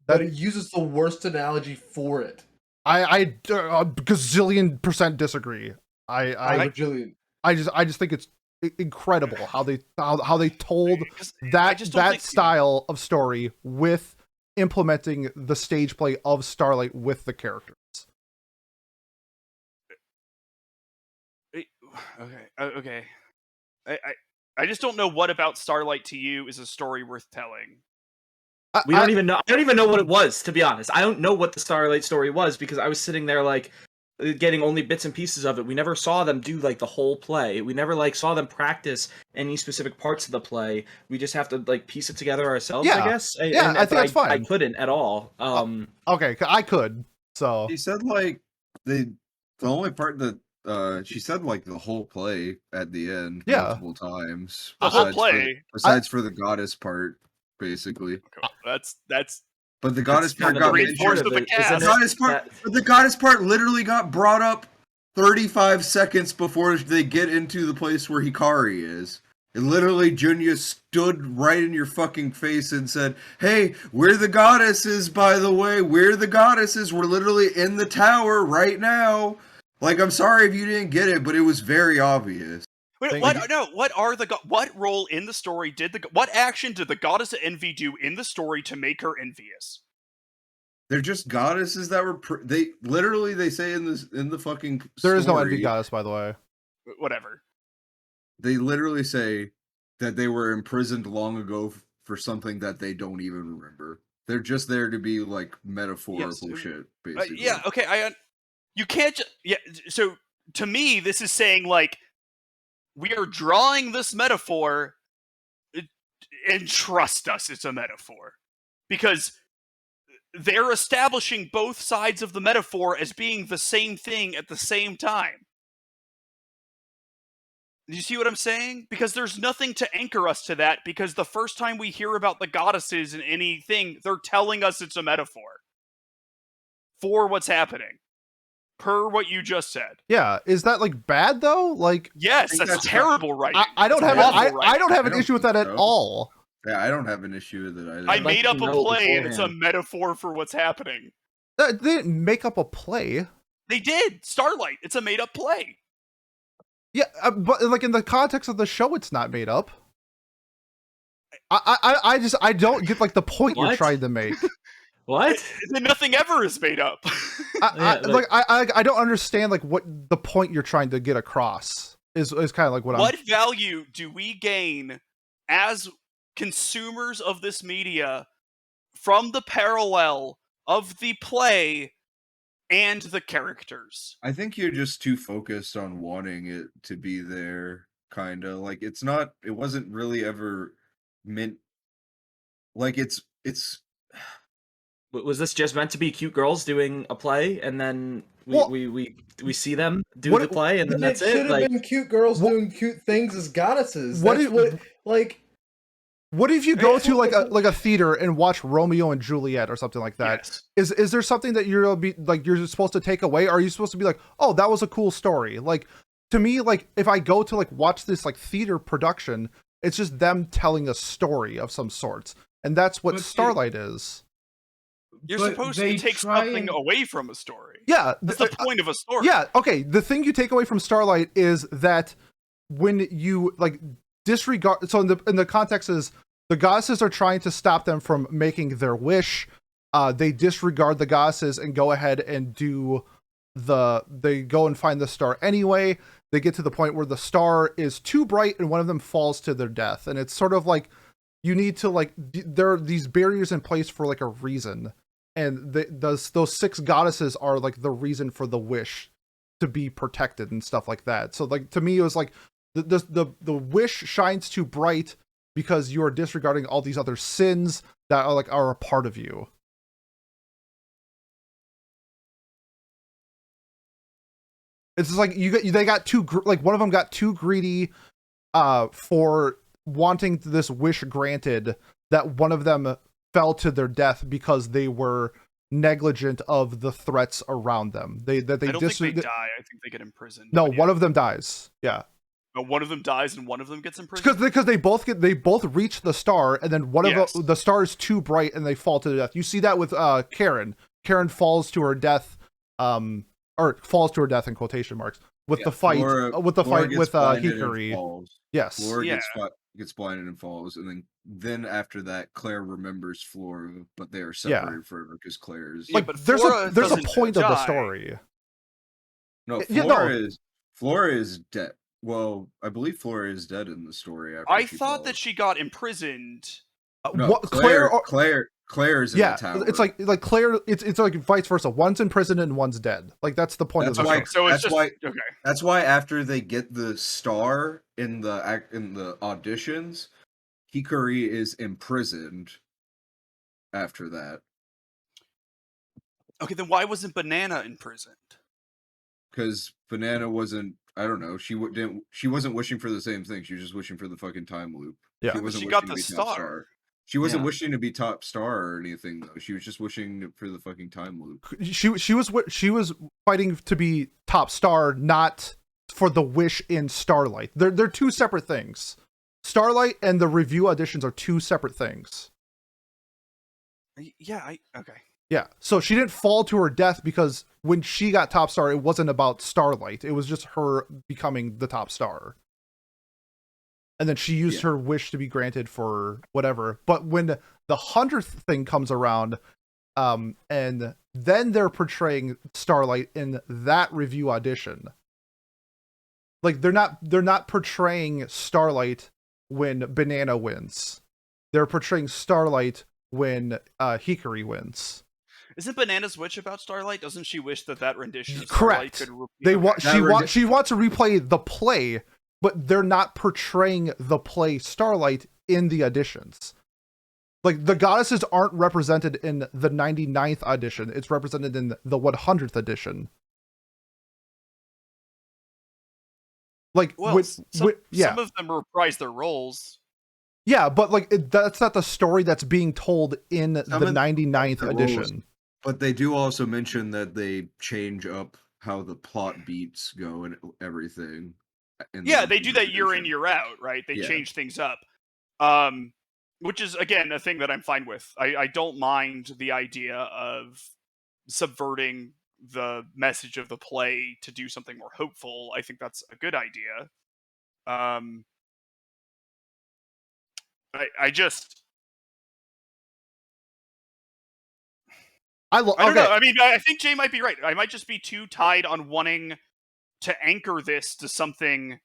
But it uses the worst analogy for it. I a gazillion % disagree. I just think it's incredible how they told that style of story with implementing the stage play of Starlight with the characters. Okay. I just don't know what about Starlight to you is a story worth telling. We don't even know. I don't even know what it was, to be honest. I don't know what the Starlight story was because I was sitting there like getting only bits and pieces of it. We never saw them do like the whole play. We never like saw them practice any specific parts of the play. We just have to like piece it together ourselves, I guess. I think that's fine. I couldn't at all. Okay, I could. So he said like the only part that she said like the whole play at the end multiple times. The whole play, besides for the goddess part, basically. That's. But the goddess part got reinforced with the cast. The goddess part literally got brought up 35 seconds before they get into the place where Hikari is. And literally, Junya stood right in your fucking face and said, "Hey, we're the goddesses, by the way. We're the goddesses. We're literally in the tower right now." Like, I'm sorry if you didn't get it, but it was very obvious. Wait, what role in the story what action did the goddess of envy do in the story to make her envious? They're just goddesses that were they say in the fucking there story, is no envy goddess, by the way. Whatever. They literally say that they were imprisoned long ago for something that they don't even remember. They're just there to be like metaphorical shit, basically. Yeah, okay, you can't so to me this is saying like we are drawing this metaphor and trust us, it's a metaphor. Because they're establishing both sides of the metaphor as being the same thing at the same time. Do you see what I'm saying? Because there's nothing to anchor us to that, because the first time we hear about the goddesses in anything, they're telling us it's a metaphor for what's happening. Per what you just said. Yeah, is that like bad though? Like, yes, that's terrible writing. I don't have an issue with that at all. Yeah, I don't have an issue with it either. I made up a play and it's a metaphor for what's happening. They didn't make up a play. They did. Starlight. It's a made up play. Yeah, but like in the context of the show, it's not made up. I don't get like the point you're trying to make. What? Nothing ever is made up. I don't understand like what the point you're trying to get across is kind of like what value do we gain as consumers of this media from the parallel of the play and the characters? I think you're just too focused on wanting it to be there, kind of. Like it wasn't really ever meant like it's Was this just meant to be cute girls doing a play, and then we see them do the play, and then that's it? It should have been cute girls doing cute things as goddesses. What if you go to like a theater and watch Romeo and Juliet or something like that? Yes. Is there something that you're supposed to take away? Or are you supposed to be like, oh, that was a cool story? Like to me, like if I go to like watch this like theater production, it's just them telling a story of some sorts, and that's what Starlight is. You're supposed to take something away from a story. Yeah. That's the point of a story. Yeah, okay. The thing you take away from Starlight is that when you like disregard, so in the context is the goddesses are trying to stop them from making their wish. They disregard the goddesses and go ahead and they go and find the star anyway. They get to the point where the star is too bright and one of them falls to their death. And it's sort of like, you need to like, there are these barriers in place for like a reason. And those 6 goddesses are like the reason for the wish to be protected and stuff like that. So like, to me, it was like the wish shines too bright because you are disregarding all these other sins that are a part of you. It's just like they got too one of them got too greedy for wanting this wish granted, that one of them fell to their death because they were negligent of the threats around them. I don't think they die. I think they get imprisoned. No, but yeah. one of them dies. Yeah. But one of them dies and one of them gets imprisoned. Because they both reach the star, and then one Yes. of the star is too bright and they fall to death. You see that with Karen. Karen falls to her death, or falls to her death in quotation marks with the fight Flora with gets blinded and Hikari. falls. Yes. Flora Yeah. gets blinded and falls, and then after that, Claire remembers Flora, but they are separated forever because Claire's Yeah, Like but there's Flora a doesn't point of the die. story. no. Yeah, no. Flora is dead. Well, I believe Flora is dead in the story. After I she thought falls. that she got imprisoned. No, What Claire's in yeah, the tower. it's like Claire. It's like vice versa. One's in prison and one's dead. Like that's the point That's of the why- story. So it's that's just why- okay. That's why after they get the star in the auditions, Hikari is imprisoned. After that, Okay, then why wasn't Banana imprisoned? because Banana wasn't. I don't know. She wasn't wishing for the same thing. She was just wishing for the fucking time loop. Yeah. She But wasn't she wishing got to the be top star. She wasn't Yeah. wishing to be top star or anything though. She was just wishing for the fucking time loop. She was fighting to be top star, not for the wish in Starlight. They're two separate things. Starlight and the review auditions are two separate things. Yeah, okay. Yeah, so she didn't fall to her death because when she got top star, it wasn't about Starlight. It was just her becoming the top star. And then she used her wish to be granted for whatever. But when the 100th thing comes around, and then they're portraying Starlight in that review audition. Like they're not portraying Starlight when Banana wins. They're portraying Starlight when Hikari wins. Isn't Banana's wish about Starlight? Doesn't she wish that rendition of Correct. Starlight could repeat? They Okay. want she wants to replay the play, but they're not portraying the play Starlight in the auditions. Like the goddesses aren't represented in the 99th audition. It's represented in the 100th edition. Like Well, some yeah. of them reprise their roles. Yeah, but like that's not the story that's being told in the 99th the roles. edition. But they do also mention that they change up how the plot beats go and everything. Yeah, they do that year in, edition. year out, right? They Yeah. change things up. Which is, again, a thing that I'm fine with. I don't mind the idea of subverting the message of the play to do something more hopeful. I think that's a good idea. I just... I don't know. I mean, I think Jay might be right. I might just be too tied on wanting to anchor this to something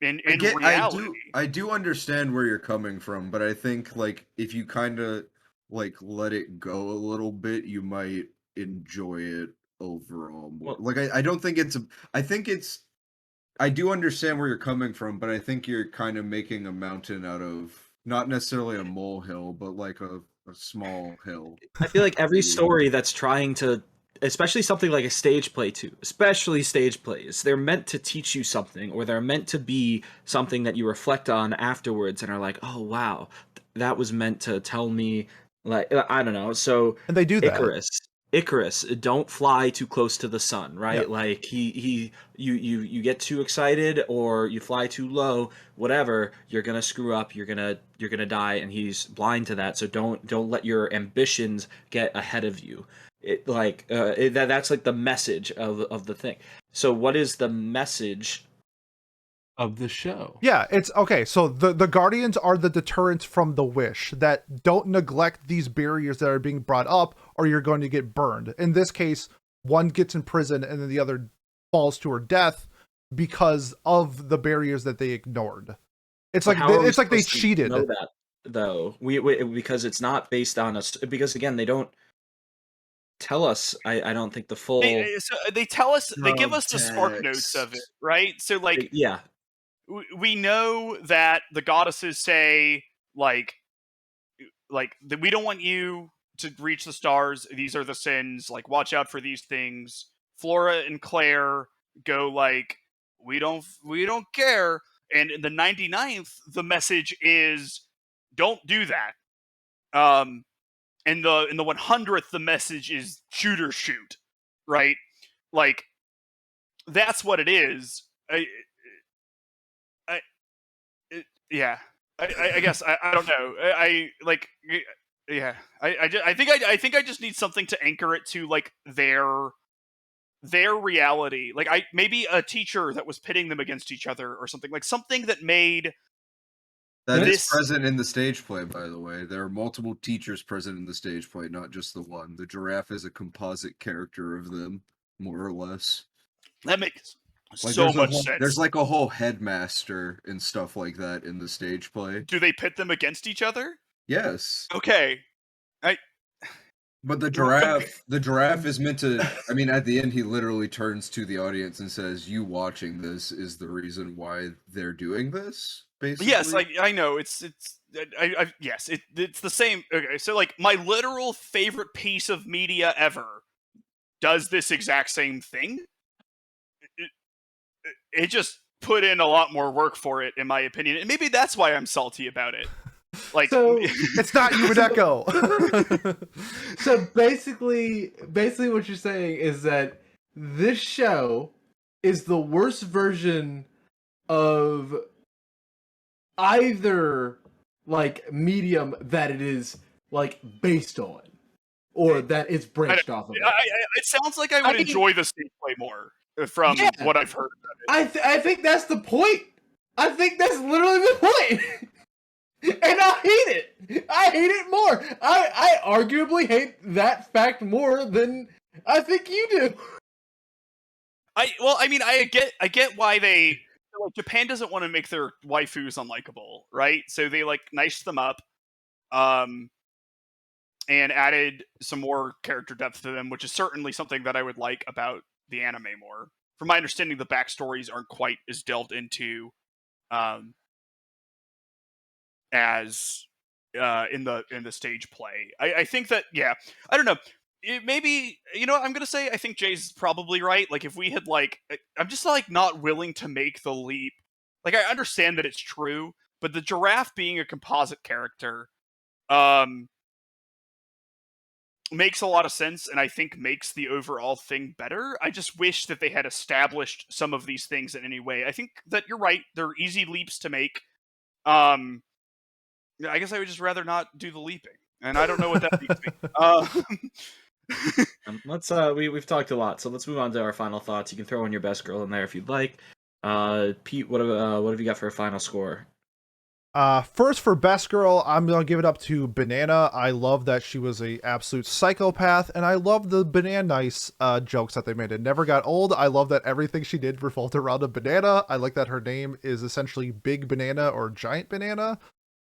in reality. I do understand where you're coming from, but I think like if you kind of like let it go a little bit, you might enjoy it overall more. Well- Like I don't think it's I do understand where you're coming from, but I think you're kind of making a mountain out of not necessarily a molehill, but like a small hill. I feel like every story that's trying to, especially something like a stage play too, especially stage plays, they're meant to teach you something, or they're meant to be something that you reflect on afterwards and are like, oh wow, that was meant to tell me, like, I don't know. So and they do that. Icarus, don't fly too close to the sun, right? Yep. Like you get too excited or you fly too low, whatever, you're gonna screw up, you're gonna die, and he's blind to that. So don't let your ambitions get ahead of you. That's like the message of the thing. So what is the message Of the show. Yeah, it's okay. So the Guardians are the deterrent from the Wish, that don't neglect these barriers that are being brought up, or you're going to get burned. In this case, one gets in prison and then the other falls to her death because of the barriers that they ignored. It's like How are we it's like they supposed to cheated. know that, though, we because it's not based on us. Because again, they don't tell us. I don't think the full. They tell us, they give us the spark notes of it, right? So like, yeah, we know that the goddesses say like that we don't want you to reach the stars. These are the sins. Like, watch out for these things. Flora and Claire go like, we don't care. And in the 99th, the message is, don't do that. in the 100th the message is shoot or shoot, right? Like that's what it is. Yeah. I guess I don't know. I like yeah. I think I just need something to anchor it to like their reality. Like maybe a teacher that was pitting them against each other or something. Like something that made That is this present in the stage play, by the way. There are multiple teachers present in the stage play, not just the one. The giraffe is a composite character of them, more or less. that makes Like so much sense. There's like a whole headmaster and stuff like that in the stage play. Do they pit them against each other? Yes. Okay. But the giraffe is meant to, I mean, at the end, he literally turns to the audience and says, you watching this is the reason why they're doing this, basically. Yes, I know. It's the same. Okay, so like my literal favorite piece of media ever does this exact same thing. It just put in a lot more work for it, in my opinion, and maybe that's why I'm salty about it. Like, So It's not you and Echo. so basically what you're saying is that this show is the worst version of either like medium that it is like based on, or that it's branched off of. it sounds like I would enjoy the stage play more from what I've heard about it. I think that's the point. I think that's literally the point. And I hate it. I hate it more. I arguably hate that fact more than I think you do. I get why they like Japan doesn't want to make their waifus unlikable, right? So they like niced them up, and added some more character depth to them, which is certainly something that I would like about the anime more. From my understanding, the backstories aren't quite as delved into, as in the stage play. I think that I don't know. Maybe I'm gonna say I think Jay's probably right. Like if we had like I'm just like not willing to make the leap. Like I understand that it's true, but the giraffe being a composite character makes a lot of sense, and I think makes the overall thing better. I just wish that they had established some of these things in any way. I think that you're right. They're easy leaps to make. I guess I would just rather not do the leaping, and I don't know what that means. Let's we've talked a lot, so let's move on to our final thoughts. You can throw in your best girl in there if you'd like. Pete, what have you got for a final score? First for best girl, I'm gonna give it up to Banana. I love that she was a absolute psychopath, and I love the Banana Nice jokes that they made. It never got old. I love that everything she did revolved around a banana. I like that her name is essentially Big Banana or Giant Banana.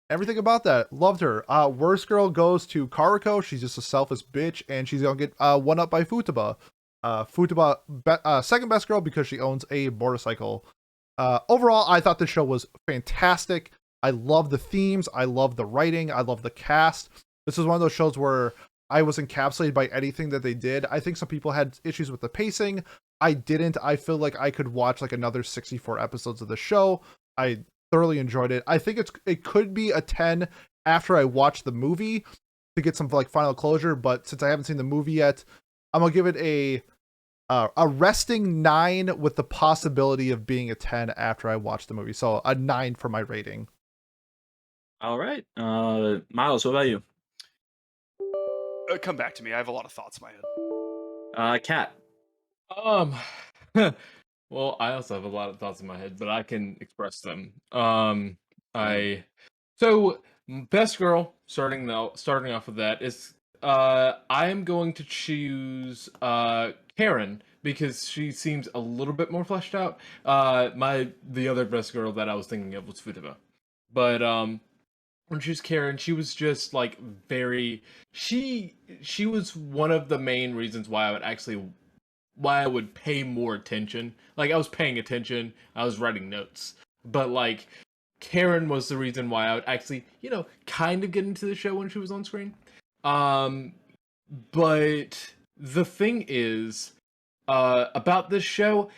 Everything about that, loved her. Worst girl goes to Karuko. She's just a selfish bitch, and she's gonna get one up by Futaba. Second best girl because she owns a motorcycle. Overall, I thought the show was fantastic. I love the themes. I love the writing. I love the cast. This is one of those shows where I was encapsulated by anything that they did. I think some people had issues with the pacing. I didn't. I feel like I could watch like another 64 episodes of the show. I thoroughly enjoyed it. I think it could be a 10 after I watch the movie to get some like final closure, but since I haven't seen the movie yet, I'm gonna give it a resting 9 with the possibility of being a 10 after I watch the movie. So a 9 for my rating. All right, Miles, what about you? Come back to me. I have a lot of thoughts in my head. Kat. Well, I also have a lot of thoughts in my head, but I can express them. So best girl, starting off with that is I am going to choose Karen because she seems a little bit more fleshed out. The other best girl that I was thinking of was Futaba. But when she was Karen, she was just like she was one of the main reasons why I would pay more attention. Like I was paying attention, I was writing notes. But like Karen was the reason why I would actually, kind of get into the show when she was on screen. But the thing is about this show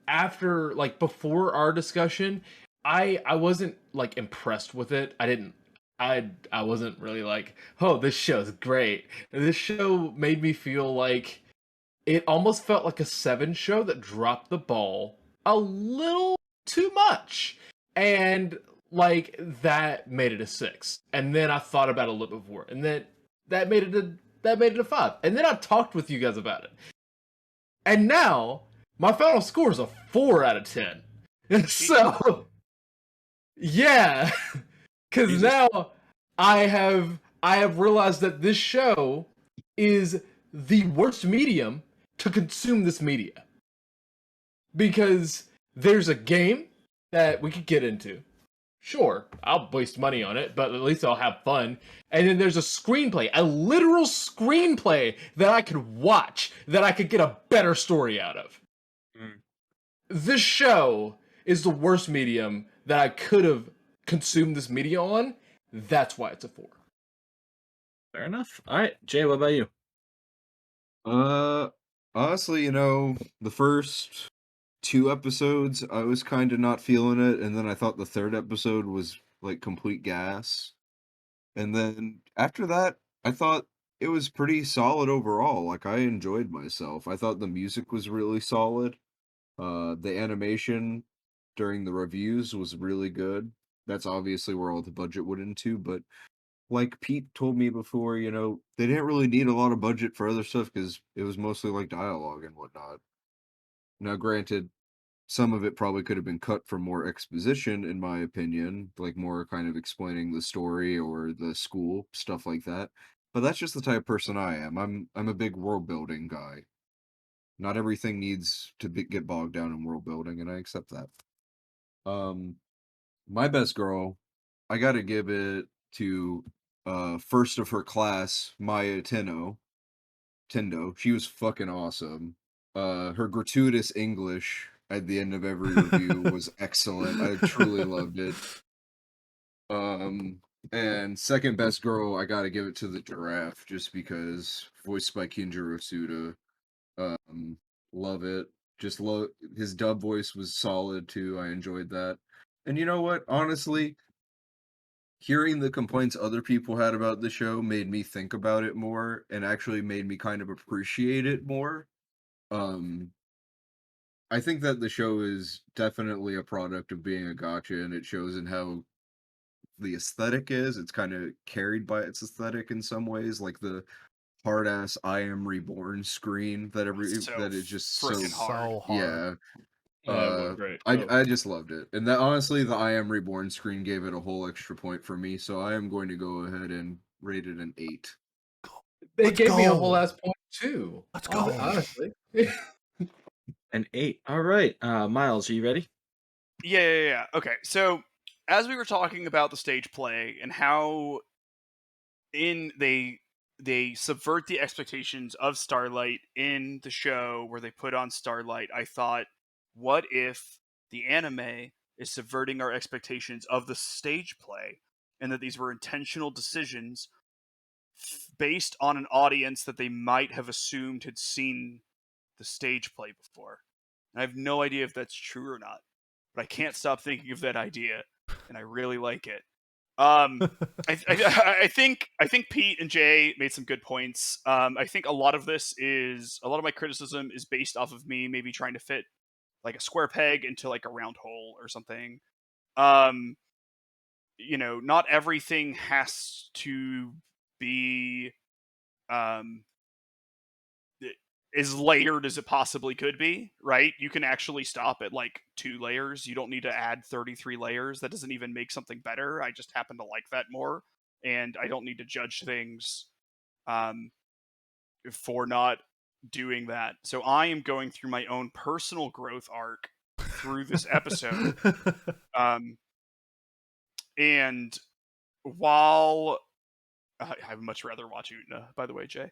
after like before our discussion, I wasn't like impressed with it. I didn't I wasn't really like, oh, this show's great. This show made me feel like it almost felt like a Seven show that dropped the ball a little too much. And like that made it a 6. And then I thought about it a little bit more. And then that made it a 5. And then I talked with you guys about it. And now my final score is a 4 out of 10. And so yeah. Cause Jesus. now I have realized that this show is the worst medium to consume this media. Because there's a game that we could get into. Sure, I'll waste money on it, but at least I'll have fun. And then there's a screenplay, a literal screenplay that I could watch, that I could get a better story out of. Mm. This show is the worst medium that I could have consumed this media on. That's why it's a 4. Fair enough. All right, Jay, what about you? Honestly, the first 2 episodes, I was kind of not feeling it, and then I thought the 3rd episode was like complete gas. And then after that, I thought it was pretty solid overall. Like, I enjoyed myself. I thought the music was really solid. The animation during the reviews was really good. That's obviously where all the budget went into, but like Pete told me before, they didn't really need a lot of budget for other stuff because it was mostly like dialogue and whatnot. Now, granted, some of it probably could have been cut for more exposition, in my opinion, like more kind of explaining the story or the school, stuff like that. But that's just the type of person I am. I'm a big world building guy. Not everything needs to get bogged down in world building, and I accept that. My best girl, I gotta give it to first of her class, Maya Tendo. She was fucking awesome. Her gratuitous English at the end of every review was excellent. I truly loved it. And second best girl, I gotta give it to the giraffe, just because voiced by Kinjiro Suda. Love it. Just love his dub voice was solid too. I enjoyed that. And you know what? Honestly, hearing the complaints other people had about the show made me think about it more and actually made me kind of appreciate it more. Um, I think that the show is definitely a product of being a gacha, and it shows in how the aesthetic is. It's kind of carried by its aesthetic in some ways, like the hard ass "I am reborn" screen that is just so frickin' hard. So hard. yeah. Yeah, it was great. I just loved it, and that honestly, the "I am reborn" screen gave it a whole extra point for me. So I am going to go ahead and rate it an 8. They Let's gave me a go. whole ass point too. Let's go. Honestly. An 8. All right, Miles, are you ready? Yeah. Okay, so as we were talking about the stage play and how they subvert the expectations of Starlight in the show where they put on Starlight, I thought, what if the anime is subverting our expectations of the stage play, and that these were intentional decisions based on an audience that they might have assumed had seen the stage play before. And I have no idea if that's true or not, but I can't stop thinking of that idea, and I really like it. I think Pete and Jay made some good points. I think a lot of my criticism is based off of me maybe trying to fit like a square peg into like a round hole or something. Not everything has to be as layered as it possibly could be, right? You can actually stop at like 2 layers. You don't need to add 33 layers. That doesn't even make something better. I just happen to like that more, and I don't need to judge things for not doing that. So I am going through my own personal growth arc through this episode. And while I would much rather watch Utna, by the way, Jay.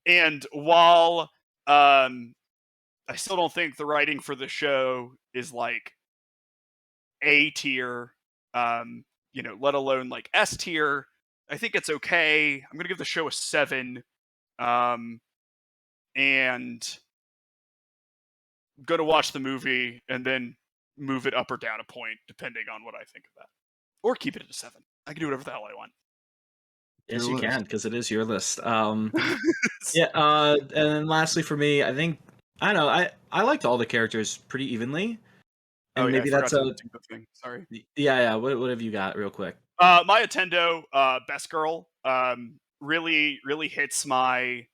And while I still don't think the writing for the show is like A tier, let alone like S tier. I think it's okay. I'm gonna give the show a 7, and go to watch the movie and then move it up or down a point depending on what I think of that, or keep it at a 7. I can do whatever the hell I want. Yes, Your you can, list. because it is your list. Yeah, and then lastly for me, I think I don't know, I liked all the characters pretty evenly, Oh and yeah, I maybe that's forgot to a do the thing. Sorry. yeah. What have you got, real quick? Maya Tendo, best girl, really hits my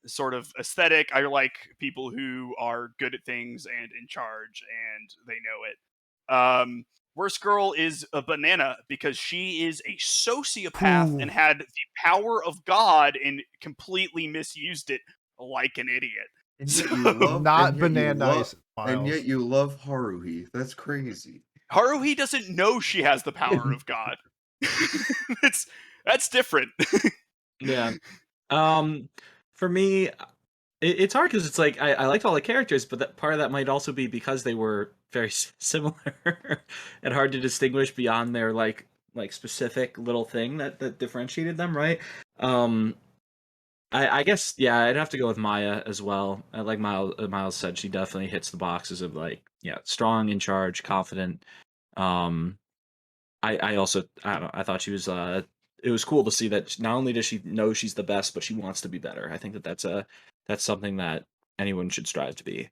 sort of aesthetic. I like people who are good at things and in charge, and they know it. Worst girl is a banana because she is a sociopath Ooh. and had the power of God and completely misused it like an idiot. And So, yet you love, Not and yet you banana love, nice, and Miles. yet you love Haruhi. That's crazy. Haruhi doesn't know she has the power of God. That's different. Yeah. For me, it's hard because it's like I liked all the characters, but that part of that might also be because they were very similar and hard to distinguish beyond their like specific little thing that differentiated them, right? Um, I guess yeah, I'd have to go with Maya as well. Like Miles said, she definitely hits the boxes of like yeah, strong, in charge, confident. Um, I also I don't know, I thought she was it was cool to see that not only does she know she's the best, but she wants to be better. I think that's something that anyone should strive to be.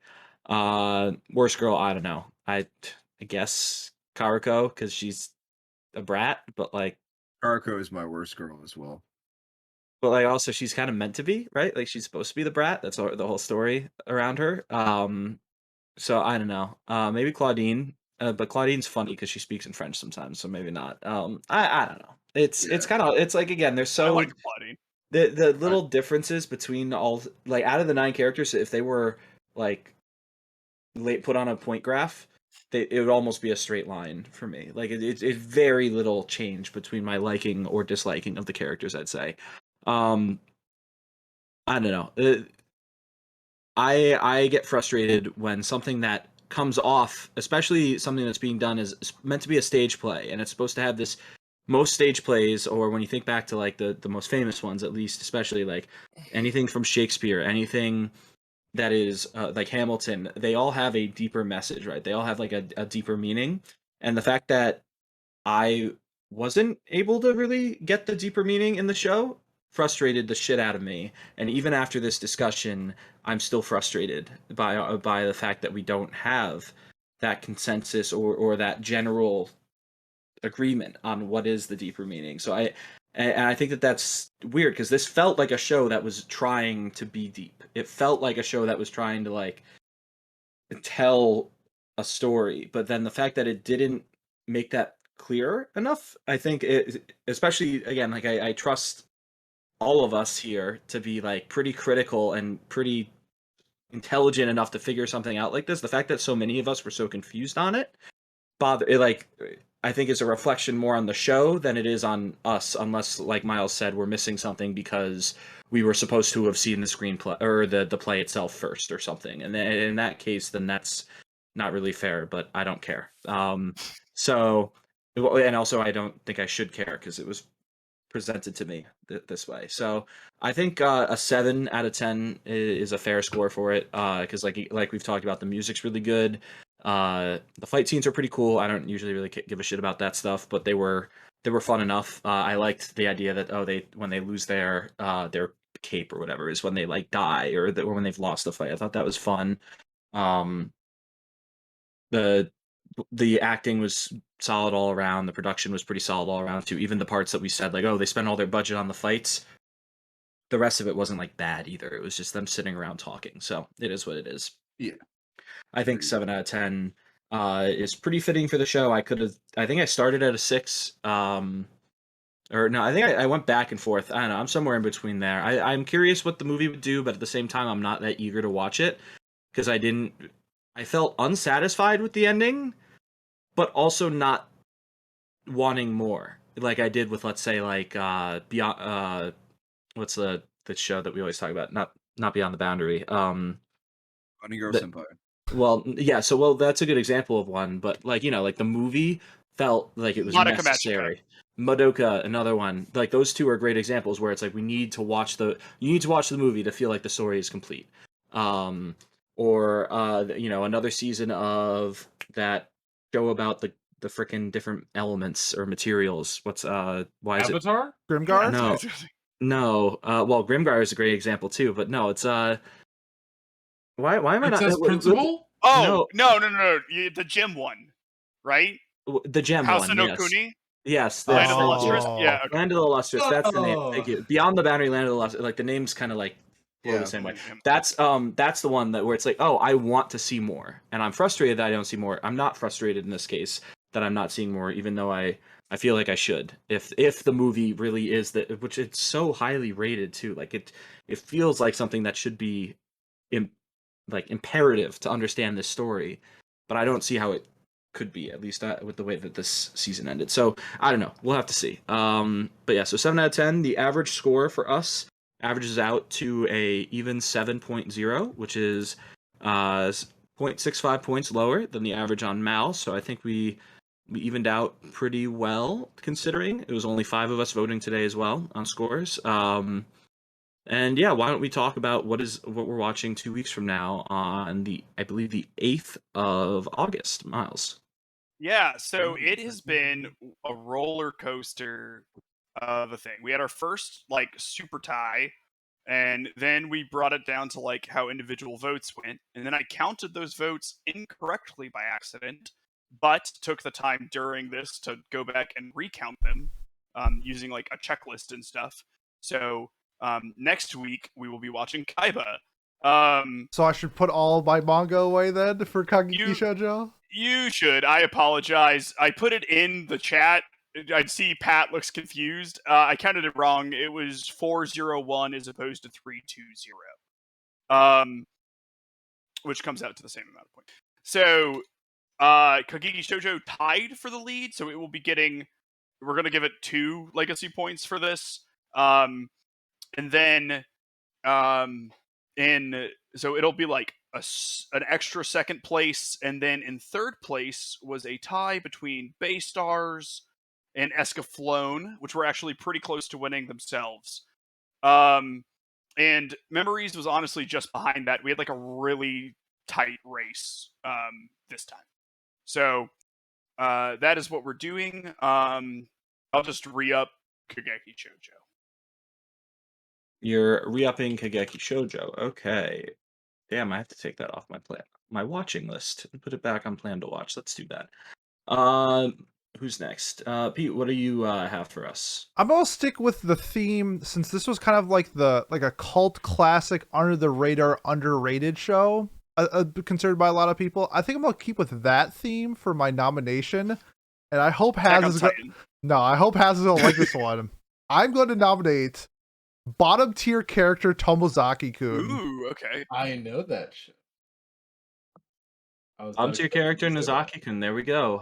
Worst girl, I don't know. I guess Karuko because she's a brat, Karako is my worst girl as well. but like also she's kind of meant to be, right? Like she's supposed to be the brat. That's the whole story around her. So I don't know. Maybe Claudine. But Claudine's funny because she speaks in French sometimes, so maybe not. I don't know. It's Yeah. kind of it's like again, there's I so like plotting. the I, little differences between all like out of the 9 characters, if they were like put on a point graph, it would almost be a straight line for me. Like it's very little change between my liking or disliking of the characters, I'd say. Um, I don't know. I get frustrated when something that comes off, especially something that's being done is meant to be a stage play, and it's supposed to have this. Most stage plays, or when you think back to like the most famous ones, at least, especially like anything from Shakespeare, anything that is like Hamilton, they all have a deeper message, right? They all have like a deeper meaning, and the fact that I wasn't able to really get the deeper meaning in the show frustrated the shit out of me. And even after this discussion, I'm still frustrated by the fact that we don't have that consensus or that general agreement on what is the deeper meaning. So I think that that's weird because this felt like a show that was trying to be deep. It felt like a show that was trying to like tell a story, but then the fact that it didn't make that clear enough, I think it, especially again, like I trust all of us here to be like pretty critical and pretty intelligent enough to figure something out like this. The fact that so many of us were so confused on it, like I think is a reflection more on the show than it is on us, unless like Miles said, we're missing something because we were supposed to have seen the screenplay or the play itself first or something. And then in that case, then that's not really fair, but I don't care. So and also I don't think I should care because it was presented to me this way. So I think a 7 out of 10 is a fair score for it. Because like we've talked about, the music's really good. The fight scenes are pretty cool. I don't usually really give a shit about that stuff, but they were fun enough. I liked the idea that they when they lose their cape or whatever is when they like die or when they've lost the fight. I thought that was fun. Um, the the acting was solid all around. The production was pretty solid all around too. Even the parts that we said like, oh, they spent all their budget on the fights. The rest of it wasn't like bad either. It was just them sitting around talking. So it is what it is. yeah. I think 7 out of 10 is pretty fitting for the show. I think I started at a 6. Or no, I think I went back and forth. I don't know. I'm somewhere in between there. I'm curious what the movie would do, but at the same time, I'm not that eager to watch it because I felt unsatisfied with the ending, but also not wanting more like I did with, let's say, like beyond what's the show that we always talk about, not Beyond the Boundary, Funny Girl the, Senpai. well yeah, so well that's a good example of one, but like like the movie felt like it was Madoka Magica. necessary. Madoka, another one. Like those two are great examples where it's like you need to watch the movie to feel like the story is complete. Or another season of that show about the freaking different elements or materials. What's why is it Avatar? Grimgar? No. No, well, Grimgar is a great example too, but no, it's why am I not Princess Principal? Oh, no. The gym one, right? the gem House one? of no Yes, Kuni? yes, Land of the thank you. Lustrous? Yeah, okay. Land of the Lustrous. That's the name. Oh. Thank you. Beyond the Boundary, Land of the Lustrous. Like the names kind of like blow Yeah. the same way. Mhm. That's the one that where it's like, oh, I want to see more, and I'm frustrated that I don't see more. I'm not frustrated in this case that I'm not seeing more, even though I feel like I should. If the movie really is that, which it's so highly rated too, like it feels like something that should be like imperative to understand this story, but I don't see how it could be, at least with the way that this season ended. So I don't know. We'll have to see. But yeah, so 7 out of 10. The average score for us averages out to a even 7.0, which is 0.65 points lower than the average on Mal. So I think we evened out pretty well, considering it was only 5 of us voting today as well on scores. And yeah, why don't we talk about what we're watching 2 weeks from now on I believe the 8th of August, Miles. Yeah, so it has been a roller coaster of a thing. We had our first like super tie, and then we brought it down to like how individual votes went, and then I counted those votes incorrectly by accident, but took the time during this to go back and recount them using like a checklist and stuff. So next week we will be watching Kaiba. So I should put all my manga away then for Kageki Shoujo? You should. I apologize. I put it in the chat. I see Pat looks confused. I counted it wrong. It was 401 as opposed to 320. Which comes out to the same amount of points. So, Kageki Shoujo tied for the lead, so it will be getting. We're gonna give it 2 legacy points for this. And then, so it'll be like an extra second place, and then in third place was a tie between Baystars and Escaflowne, which were actually pretty close to winning themselves. And Memories was honestly just behind that. We had like a really tight race this time. So that is what we're doing. I'll just re-up Kageki Shoujo. You're re-upping Kageki Shoujo. Okay. Damn, I have to take that off my watching list and put it back on plan to watch. Let's do that. Who's next? Pete, what do you have for us? I'm gonna stick with the theme since this was kind of like a cult classic, under the radar, underrated show, considered by a lot of people. I think I'm gonna keep with that theme for my nomination, and I hope Haz is gonna like this one. I'm going to nominate bottom tier character Tomozaki-kun. Ooh, okay. I know that shit. Bottom tier character Nozaki-kun. There we go.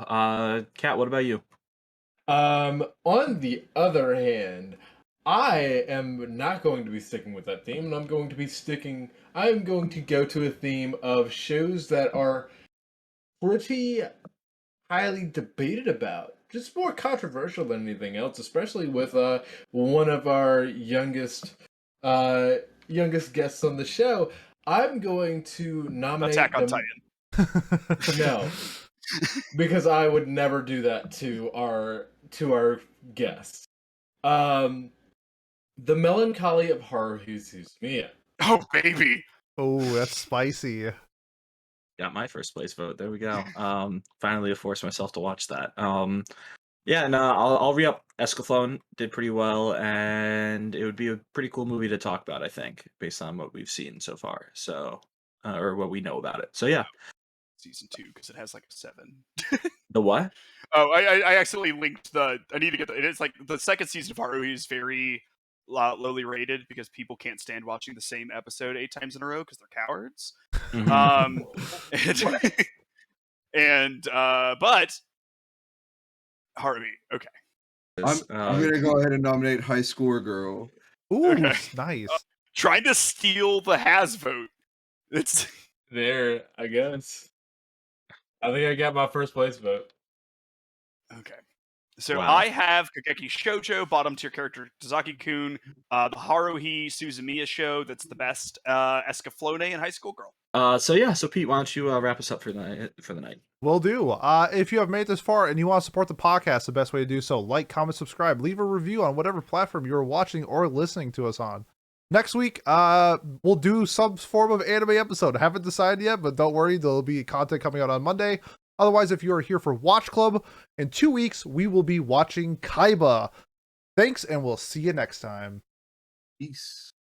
Kat, what about you? On the other hand, I am not going to be sticking with that theme, and I'm going to go to a theme of shows that are pretty highly debated about. Just more controversial than anything else, especially with one of our youngest guests on the show. I'm going to nominate Attack on Titan. No, because I would never do that to our guests. The Melancholy of Haruhi Suzumiya. Oh, baby. Oh, that's spicy. Got my first place vote. There we go. Finally, I forced myself to watch that. Yeah, no, I'll re-up Escaflowne. Did pretty well, and it would be a pretty cool movie to talk about, I think, based on what we've seen so far. So, or what we know about it. So yeah. Season 2, because it has like a 7. The what? Oh, I accidentally linked I need to get it's like the second season of Haruhi is very lowly rated because people can't stand watching the same episode 8 times in a row because they're cowards. Mhm. But Haruhi, okay. I'm gonna go ahead and nominate High Score Girl. Ooh, Okay. nice. Trying to steal the Has vote. It's There, I guess. I think I got my first place vote. okay. So Wow. I have Kageki Shoujo, bottom tier character Tazaki-kun, the Haruhi Suzumiya show that's the best, Escaflowne and High School Girl. So Pete, why don't you wrap us up for the night? Will do. If you have made this far and you want to support the podcast, the best way to do so, like, comment, subscribe, leave a review on whatever platform you're watching or listening to us on. Next week, we'll do some form of anime episode. I haven't decided yet, but don't worry, there'll be content coming out on Monday. Otherwise, if you are here for Watch Club, in 2 weeks, we will be watching Kaiba. Thanks, and we'll see you next time. Peace.